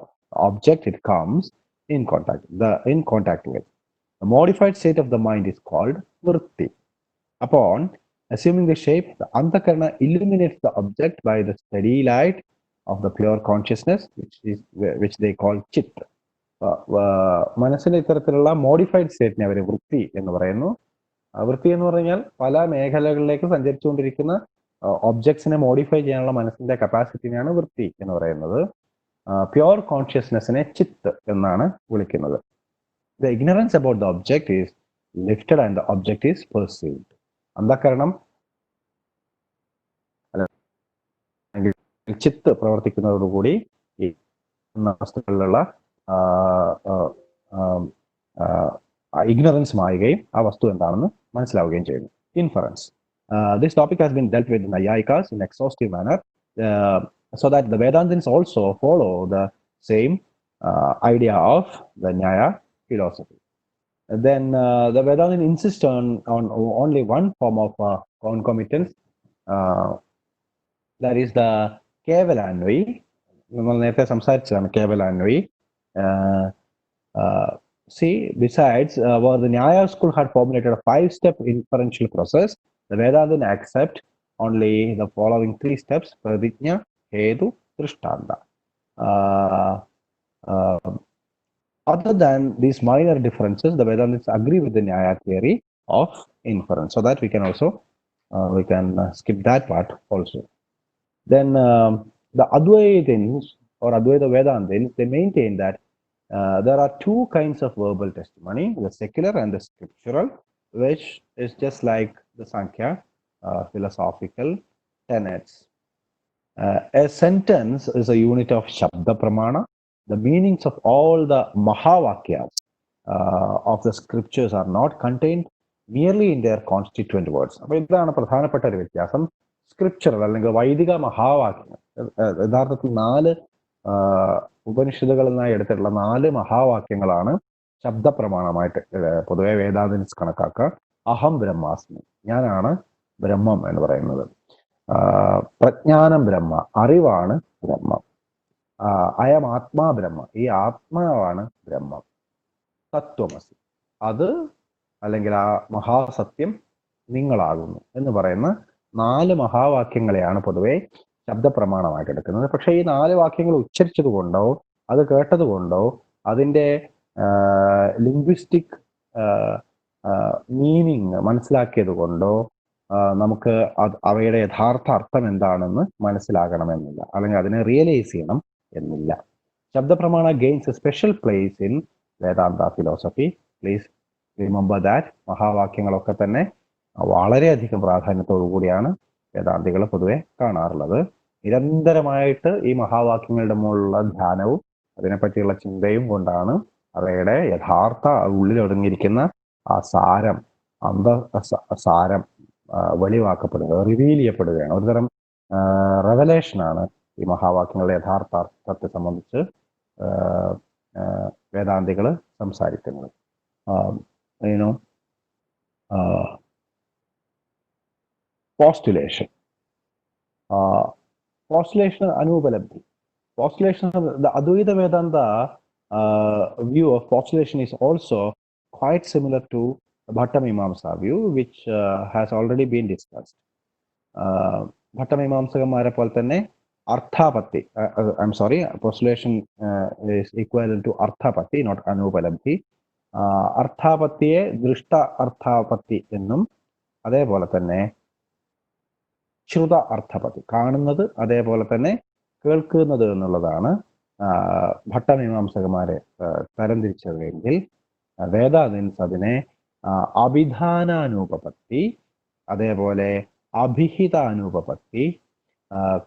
object it comes in contact with. The modified state of the mind is called vritti. Upon assuming the shape, the antakarana illuminates the object by the steady light of the pure consciousness, which they call chitta. മനസ്സിന്റെ ഇത്തരത്തിലുള്ള modified സ്റ്റേറ്റിനെ അവർ വൃത്തി എന്ന് പറയുന്നു. വൃത്തി എന്ന് പറഞ്ഞാൽ പല മേഖലകളിലേക്ക് സഞ്ചരിച്ചുകൊണ്ടിരിക്കുന്ന ഒബ്ജക്ട്സിനെ മോഡിഫൈ ചെയ്യാനുള്ള മനസ്സിന്റെ കപ്പാസിറ്റിനെയാണ് വൃത്തി എന്ന് പറയുന്നത്. പ്യുവർ കോൺഷ്യസ്നെസ്സിനെ ചിത്ത് എന്നാണ് വിളിക്കുന്നത്. The ignorance about the object is lifted and the object is perceived. അന്ധകരണം ചിത്ത് പ്രവർത്തിക്കുന്നതോടുകൂടി ഈ വസ്തുക്കളിലുള്ള ignorance മായുകയും ആ വസ്തു എന്താണെന്ന് മനസ്സിലാവുകയും ചെയ്യുന്നു. Inference. This topic has been dealt with in Naiyayikas in exhaustive manner, so that the Vedantins also follow the same idea of the Nyaya philosophy. Then the Vedantins insist on only one form of concomitance, that is the 𝐾𝐬. നമ്മൾ നേരത്തെ സംസാരിച്ചതാണ് 𝐾𝐬. See, besides, where the Nyaya school had formulated a 5-step inferential process, the Vedantins accept only the following 3 steps: Pradigna, Hetu, Drishtanta. Other than these minor differences, the Vedantins agree with the Nyaya theory of inference, so that we can also skip that part also. Then the Advaitins or Advaita Vedantins, they maintain that there are 2 kinds of verbal testimony: the secular and the scriptural, which is just like the Sankhya philosophical tenets. A sentence is a unit of Shabda Pramana. The meanings of all the Mahavakyas of the scriptures are not contained merely in their constituent words. അപ്പോൾ ഇതാണ് പ്രധാനപ്പെട്ട ഒരു വ്യത്യാസം. Scriptural അല്ലെങ്കിൽ വൈദിക മഹാവാക്യങ്ങൾ യഥാർത്ഥത്തിൽ 4 ഉപനിഷത്തുകളിൽ നിന്നായി എടുത്തിട്ടുള്ള 4 മഹാവാക്യങ്ങളാണ് ശബ്ദപ്രമാണമായിട്ട് പൊതുവെ വേദാന്തിൻസ് കണക്കാക്കുക. അഹം ബ്രഹ്മാസ്മി, ഞാനാണ് ബ്രഹ്മം എന്ന് പറയുന്നത്. പ്രജ്ഞാനം ബ്രഹ്മ, അറിവാണ് ബ്രഹ്മം. അയം ആത്മാ ബ്രഹ്മ, ഈ ആത്മാവാണ് ബ്രഹ്മം. തത്വമസി, അത് അല്ലെങ്കിൽ ആ മഹാസത്യം നിങ്ങളാകുന്നു എന്ന് പറയുന്ന 4 മഹാവാക്യങ്ങളെയാണ് പൊതുവെ ശബ്ദപ്രമാണമായിട്ട് എടുക്കുന്നത്. പക്ഷേ ഈ 4 വാക്യങ്ങൾ ഉച്ചരിച്ചത് കൊണ്ടോ അത് കേട്ടത് കൊണ്ടോ അതിൻ്റെ ലിംഗ്വിസ്റ്റിക് മീനിങ് മനസ്സിലാക്കിയത് കൊണ്ടോ നമുക്ക് അവയുടെ യഥാർത്ഥ അർത്ഥം എന്താണെന്ന് മനസ്സിലാകണമെന്നില്ല, അല്ലെങ്കിൽ അതിനെ റിയലൈസ് ചെയ്യണം എന്നില്ല. ശബ്ദപ്രമാണ gains a special place in Vedanta philosophy. Please remember that. മഹാവാക്യങ്ങളൊക്കെ തന്നെ വളരെയധികം പ്രാധാന്യത്തോടു കൂടിയാണ് വേദാന്തികൾ പൊതുവെ കാണാറുള്ളത്. നിരന്തരമായിട്ട് ഈ മഹാവാക്യങ്ങളുടെ മുകളിലുള്ള ധ്യാനവും അതിനെപ്പറ്റിയുള്ള ചിന്തയും കൊണ്ടാണ് അവയുടെ യഥാർത്ഥ ഉള്ളിലൊതുങ്ങിയിരിക്കുന്ന ആ സാരം, സാരം വെളിവാക്കപ്പെടുക, റിവീൽ ചെയ്യപ്പെടുകയാണ്. ഒരുതരം റെവലേഷനാണ് ഈ മഹാവാക്യങ്ങളുടെ യഥാർത്ഥ അർത്ഥത്തെ സംബന്ധിച്ച് വേദാന്തികൾ സംസാരിക്കുന്നത്. പോസ്റ്റുലേഷൻ. പോസ്റ്റുലേഷൻ അനുപലബ്ധി. Postulation, the Advaita Vedanta view of postulation is also quite similar to the Bhattamimamsa view, which has already been discussed. Bhattamimamsakamare pole thanne Arthapatti, I'm sorry, postulation is equivalent to Arthapatti, not Anupalabdhi. Arthapattiye Drishta Arthapatti ennum അതേപോലെ തന്നെ ശ്രുത അർത്ഥപത്തി, കാണുന്നത് അതേപോലെ തന്നെ കേൾക്കുന്നത് എന്നുള്ളതാണ് ഭട്ടമീമാംസകന്മാരെ തരംതിരിച്ചതെങ്കിൽ വേദാന്തിൻസ് അതിനെ അഭിധാനാനുപപത്തി, അതേപോലെ അഭിഹിതാനുപപത്തി,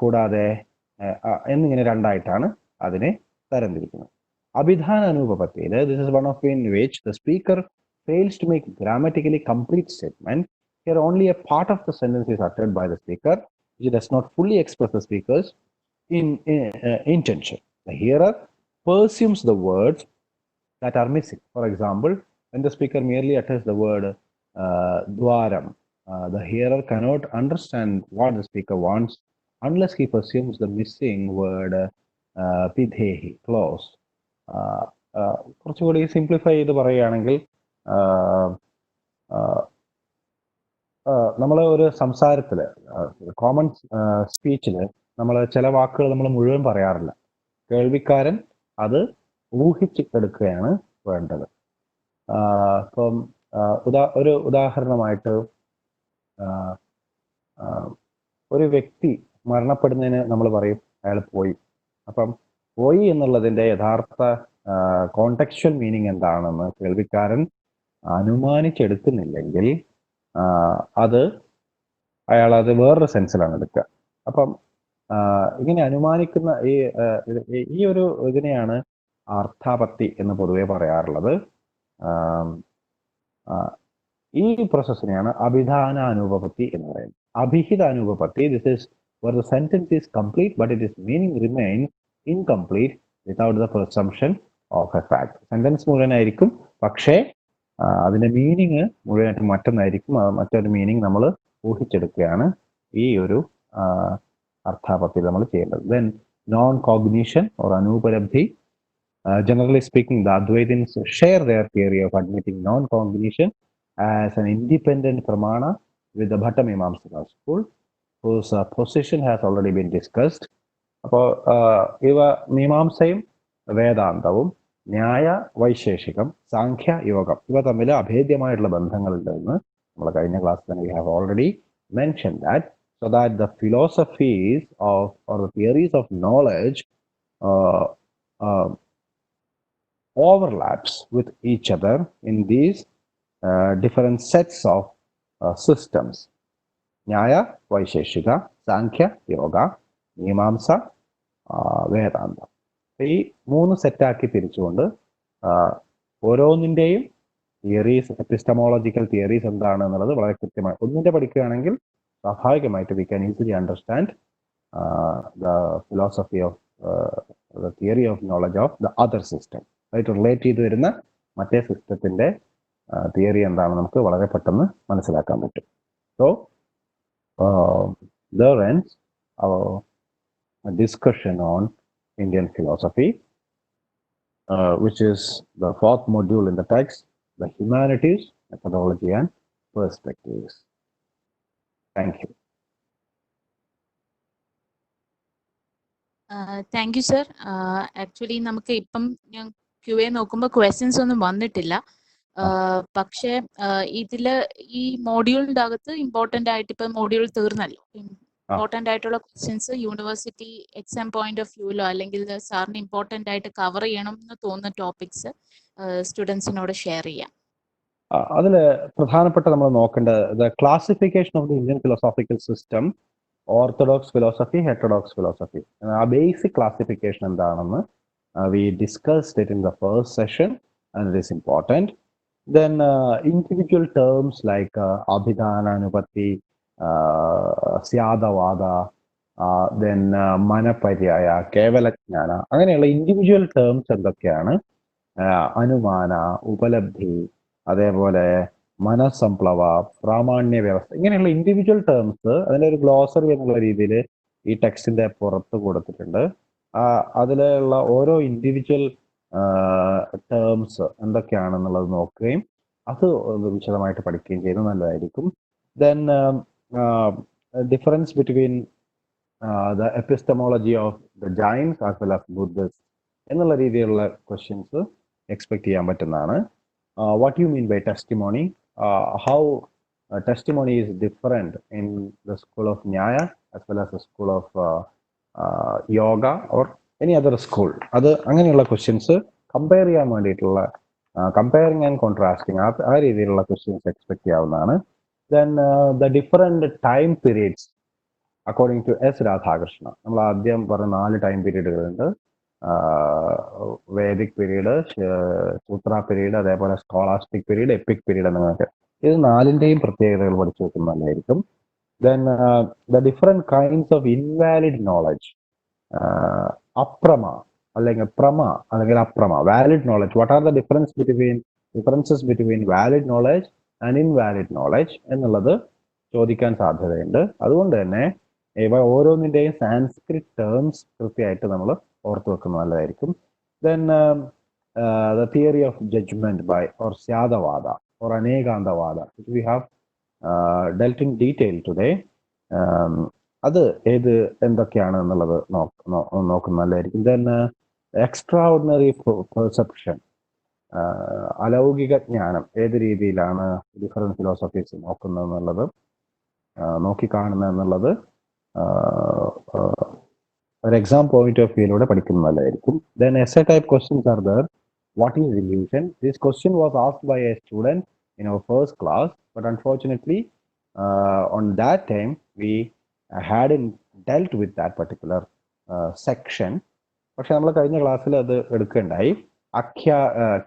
കൂടാതെ എന്നിങ്ങനെ രണ്ടായിട്ടാണ് അതിനെ തരംതിരിക്കുന്നത്. അഭിധാനാനുപപത്തിയിൽ this is one of in which the speaker fails to make grammatically complete statement. Here only a part of the sentence is uttered by the speaker, which does not fully express the speaker's intention. The hearer perceives the words that are missing. For example, when the speaker merely utters the word dwaram, the hearer cannot understand what the speaker wants unless he perceives the missing word pidhehi, close. കുറച്ചുകൂടി simplify ചെയ്ത് പറയുകയാണെങ്കിൽ നമ്മൾ ഒരു സംസാരത്തിൽ, common സ്പീച്ചിൽ നമ്മൾ ചില വാക്കുകൾ നമ്മൾ മുഴുവൻ പറയാറില്ല. കേൾവിക്കാരൻ അത് ഊഹിച്ച് എടുക്കുകയാണ് വേണ്ടത്. ഇപ്പം ഒരു ഉദാഹരണമായിട്ട് ഒരു വ്യക്തി മരണപ്പെടുന്നതിന് നമ്മൾ പറയും അയാൾ പോയി. അപ്പം പോയി എന്നുള്ളതിൻ്റെ യഥാർത്ഥ കോണ്ടെക്ച്വൽ മീനിങ് എന്താണെന്ന് കേൾവിക്കാരൻ അനുമാനിച്ചെടുക്കുന്നില്ലെങ്കിൽ അയാളത് വേറൊരു സെൻസിലാണ് എടുക്കുക. അപ്പം ഇങ്ങനെ അനുമാനിക്കുന്ന ഈ ഒരു ഇതിനെയാണ് അർത്ഥാപത്തി എന്ന് പൊതുവെ പറയാറുള്ളത്. ഈ പ്രോസസ്സിനെയാണ് അഭിധാനാനുപപത്തി എന്ന് പറയുന്നത്. അഭിഹിതാനുപപത്തി, this is where the sentence is complete but its meaning remains incomplete without the presumption of a fact. Sentence മുഴുവനായിരിക്കും, പക്ഷേ അതിന്റെ മീനിങ് മുഴുവനായിട്ട് മറ്റൊന്നായിരിക്കും. മറ്റൊരു മീനിങ് നമ്മൾ ഊഹിച്ചെടുക്കുകയാണ് ഈ ഒരു അർത്ഥാപത്തിൽ നമ്മൾ ചെയ്യേണ്ടത്. Then non-cognition or anupalabdhi. Generally speaking, the Advaitins share their theory of admitting non-cognition as an independent pramana with the Bhattamimamsaka school, whose position has already been discussed. അപ്പോൾ ഇവ മീമാംസയും വേദാന്തവും ന്യായ വൈശേഷികം സാഖ്യ യോഗം ഇവ തമ്മിൽ അഭേദ്യമായിട്ടുള്ള ബന്ധങ്ങളുണ്ടെന്ന് നമ്മൾ കഴിഞ്ഞ ക്ലാസ്സിൽ തന്നെ we have already mentioned that, so that the philosophies of or the theories of knowledge overlaps with each other in these different sets of systems. ന്യായ വൈശേഷിക സാഖ്യ യോഗ മീമാംസ വേദാന്തം, ഈ 3 സെറ്റാക്കി തിരിച്ചുകൊണ്ട് ഓരോന്നിൻ്റെയും തിയറീസ്, എപ്പിസ്റ്റമോളജിക്കൽ തിയറീസ് എന്താണ് എന്നുള്ളത് വളരെ കൃത്യമായി ഒന്നിൻ്റെ പഠിക്കുകയാണെങ്കിൽ സ്വാഭാവികമായിട്ട് we can easily understand the philosophy of the theory of knowledge of the other system. Right, relate ചെയ്തു വരുന്ന മറ്റേ സിസ്റ്റത്തിന്റെ തിയറി എന്താണ് നമുക്ക് വളരെ പെട്ടെന്ന് മനസ്സിലാക്കാൻ പറ്റും. So there ends our discussion on Indian philosophy, which is the fourth module in the text, the humanities, methodology and perspectives. Thank you. Thank you sir. Actually നമുക്ക് ഇപ്പം ഞാൻ QA നോക്കുമ്പോൾ ക്വസ്റ്റ്യൻസ് ഒന്നും വന്നിട്ടില്ല. പക്ഷേ ഇതില് ഈ മോഡ്യൂളിൻ്റെ അകത്ത് ഇമ്പോർട്ടൻ്റ് ആയിട്ട് ഇപ്പം മോഡ്യൂൾ തീർന്നല്ലോ, ഇമ്പോർട്ടൻ്റ് ആയിട്ടുള്ള questions university exam point of വ്യൂവിലോ അല്ലെങ്കിൽ സാറിന് ഇമ്പോർട്ടൻ്റ് ആയിട്ട് കവർ ചെയ്യണം എന്ന് തോന്നുന്ന ടോപ്പിക്സ് സ്റ്റുഡൻസിനോട് ഷെയർ ചെയ്യാം. അതിൽ പ്രധാനപ്പെട്ട നമ്മൾ നോക്കേണ്ട the classification of the Indian philosophical system, orthodox philosophy, heterodox philosophy, ആ ബേസിക് ക്ലാസിഫിക്കേഷൻ എന്താണെന്ന് we discussed it in the first session and it is important. Then individual terms like abhidhana, anupatti, syadavada, then manaparyaya, kevalajnana, അങ്ങനെയുള്ള individual terms എന്തൊക്കെയാണ്, അനുമാന, ഉപലബ്ധി, അതേപോലെ മനസ്സംപ്ലവ, പ്രാമാണ്യ വ്യവസ്ഥ, ഇങ്ങനെയുള്ള individual terms അതിൻ്റെ ഒരു glossary എന്നുള്ള രീതിയിൽ ഈ ടെക്സ്റ്റിന്റെ പുറത്ത് കൊടുത്തിട്ടുണ്ട്. അതിലുള്ള ഓരോ ഇൻഡിവിജ്വൽ ടേംസ് എന്തൊക്കെയാണെന്നുള്ളത് നോക്കുകയും അത് വിശദമായിട്ട് പഠിക്കുകയും ചെയ്യുന്നത് നല്ലതായിരിക്കും. Then difference between the epistemology of the Jains as well as Buddhist എന്നുള്ള രീതിയിലുള്ള ക്വസ്റ്റ്യൻസ് എക്സ്പെക്ട് ചെയ്യാൻ പറ്റുന്നതാണ്. What you mean by testimony, how testimony is different in the school of Nyaya as well as the school of yoga or any other school. അത് അങ്ങനെയുള്ള questions compare ചെയ്യാൻ വേണ്ടിയിട്ടുള്ള comparing and contrasting ആ രീതിയിലുള്ള questions expect ചെയ്യാവുന്നതാണ്. Then the different time periods according to S Radhakrishna, നമ്മൾ ആദ്യം പറഞ്ഞ 4 ടൈം പീരീഡുകളുണ്ട്. വേദിക് പീരീഡ്, സൂത്ര പീരീഡ്, അതേപോലെ സ്കോളാസ്റ്റിക് പീരീഡ്, എപ്പിക് പീരീഡ് എന്നൊക്കെ. ഇത് 4ന്റെയും പ്രത്യേകതകൾ പഠിച്ചു വെക്കുന്നത് നല്ലതായിരിക്കും. Then the different kinds of invalid knowledge, അപ്രമ അല്ലെങ്കിൽ പ്രമ അല്ലെങ്കിൽ അപ്രമ, valid knowledge, what are the differences between valid knowledge and invalid knowledge എന്നുള്ളത് ചോദിക്കാൻ സാധ്യതയുണ്ട്. അതുകൊണ്ട് തന്നെ ഇവ ഓരോന്നിൻ്റെയും സാൻസ്ക്രിറ്റ് ടേംസ് കൃത്യമായിട്ട് നമ്മൾ ഓർത്തു വെക്കുന്നത് നല്ലതായിരിക്കും. Then the theory of judgement by or സ്യാദവാദ or anekantavada, which we have dealt in detail today. അത് ഏത് എന്തൊക്കെയാണ് എന്നുള്ളത് നോക്കുന്ന നല്ലതായിരിക്കും. ദെൻ എക്സ്ട്രാ-ഓർഡിനറി പെർസെപ്ഷൻ, അലൗകിക ജ്ഞാനം ഏത് രീതിയിലാണ് ഡിഫറെന്റ് ഫിലോസഫീസ് നോക്കുന്നത് എന്നുള്ളത്, നോക്കിക്കാണുന്നത് എന്നുള്ളത് ഒരു എക്സാം പോയിന്റ് ഓഫ് വ്യൂയിലൂടെ പഠിക്കുന്നത് നല്ലതായിരിക്കും. Then essay type questions are there. What is illusion? This question was asked by a student in our first class, but unfortunately on that time we hadn't dealt with that particular section. പക്ഷെ നമ്മൾ കഴിഞ്ഞ ക്ലാസ്സിൽ അത് എടുക്കുകയുണ്ടായി.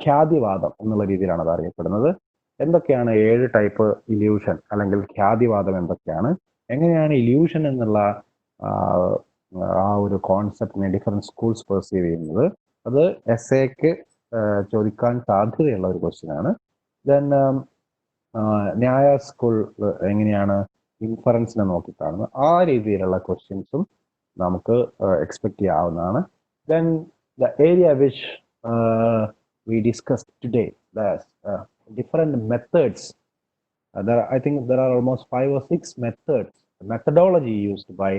ഖ്യാതിവാദം എന്നുള്ള രീതിയിലാണ് അത് അറിയപ്പെടുന്നത്. എന്തൊക്കെയാണ് 7 ടൈപ്പ് ഇല്യൂഷൻ അല്ലെങ്കിൽ ഖ്യാതിവാദം എന്തൊക്കെയാണ്, എങ്ങനെയാണ് ഇല്യൂഷൻ എന്നുള്ള ആ ഒരു കോൺസെപ്റ്റിനെ ഡിഫറെന്റ് സ്കൂൾസ് പെർസീവ് ചെയ്യുന്നത്, അത് എസ്സേക്ക് ചോദിക്കാൻ സാധ്യതയുള്ള ഒരു ക്വസ്റ്റ്യൻ ആണ്. ദെൻ ന്യായ സ്കൂൾ എങ്ങനെയാണ് ഇൻഫറൻസിനെ നോക്കിക്കാണുന്നത്, ആ രീതിയിലുള്ള ക്വസ്റ്റ്യൻസും നമുക്ക് എക്സ്പെക്ട് ചെയ്യാവുന്നതാണ്. Then the area which we discussed today, the different methods. I think there are almost 5 or 6 methods, methodology used by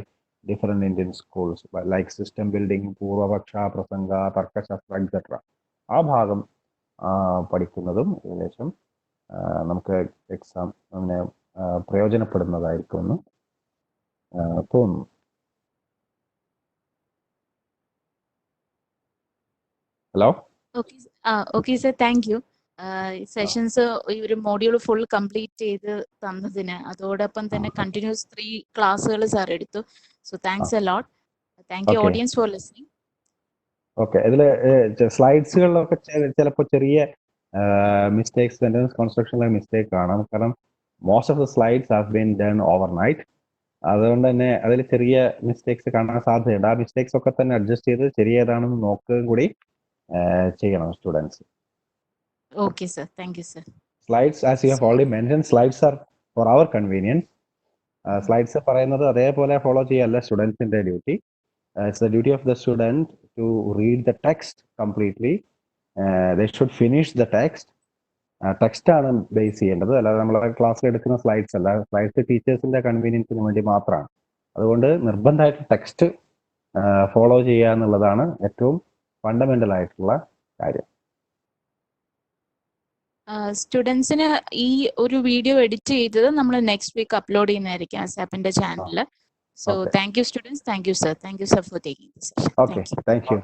different Indian schools, like system building, Purvapaksha, Prasanga, Tarkashastra, etc. ആ ഭാഗം പഠിക്കുന്നതും ഏകദേശം നമുക്ക് exam അങ്ങനെ പ്രയോജനപ്പെടുന്നതായിരിക്കുമെന്ന് തോന്നുന്നു. Hello. Okay sir, thank you. Sessions ഈ ഒരു module full complete ചെയ്ത് തന്നതിന്, അതോടൊപ്പം തന്നെ കണ്ടിന്യൂസ് 3 ക്ലാസ്സുകൾ സാർ എടുത്തു. So thanks a lot. Thank you audience for listening. Okay, ഇതിൽ സ്ലൈഡ്സുകളിലൊക്കെ ചിലപ്പോൾ ചെറിയ മിസ്റ്റേക്സ്, സെന്റൻസ് കൺസ്ട്രക്ഷനിലെ മിസ്റ്റേക്ക് കാണാം. കാരണം most of the slides have been done over night. അതുകൊണ്ട് തന്നെ അതിൽ ചെറിയ മിസ്റ്റേക്സ് കാണാൻ സാധ്യതയുണ്ട്. ആ മിസ്റ്റേക്സ് ഒക്കെ തന്നെ അഡ്ജസ്റ്റ് ചെയ്ത് ശരിയേതാണെന്ന് നോക്കുകയും കൂടി ചെയ്യണം students. Okay, sir. Thank you, sir. Slides, as you have already mentioned, slides are for our convenience. Slides പറയുന്നത് അതേപോലെ ഫോളോ ചെയ്യല്ല സ്റ്റുഡൻസിന്റെ duty. It's the duty of the student to read the text completely. They should finish the text. Text ആണ് base ചെയ്യേണ്ടത്, അല്ലാതെ നമ്മളെ ക്ലാസ്സിൽ എടുക്കുന്ന slides അല്ല. സ്ലൈഡ്സ് ടീച്ചേഴ്സിന്റെ കൺവീനിയൻസിന് വേണ്ടി മാത്രമാണ്. അതുകൊണ്ട് നിർബന്ധമായിട്ട് ടെക്സ്റ്റ് ഫോളോ ചെയ്യുക എന്നുള്ളതാണ് ഏറ്റവും ഫണ്ടമെന്റൽ ആയിട്ടുള്ള കാര്യം. സ്റ്റുഡൻസിന് ഈ ഒരു വീഡിയോ എഡിറ്റ് ചെയ്തത് നമ്മൾ നെക്സ്റ്റ് വീക്ക് അപ്ലോഡ് ചെയ്യുന്നതായിരിക്കും ASAPന്റെ ചാനലിൽ. So thank you students. Thank you sir. Thank you sir four taking this session. Okay, thank you.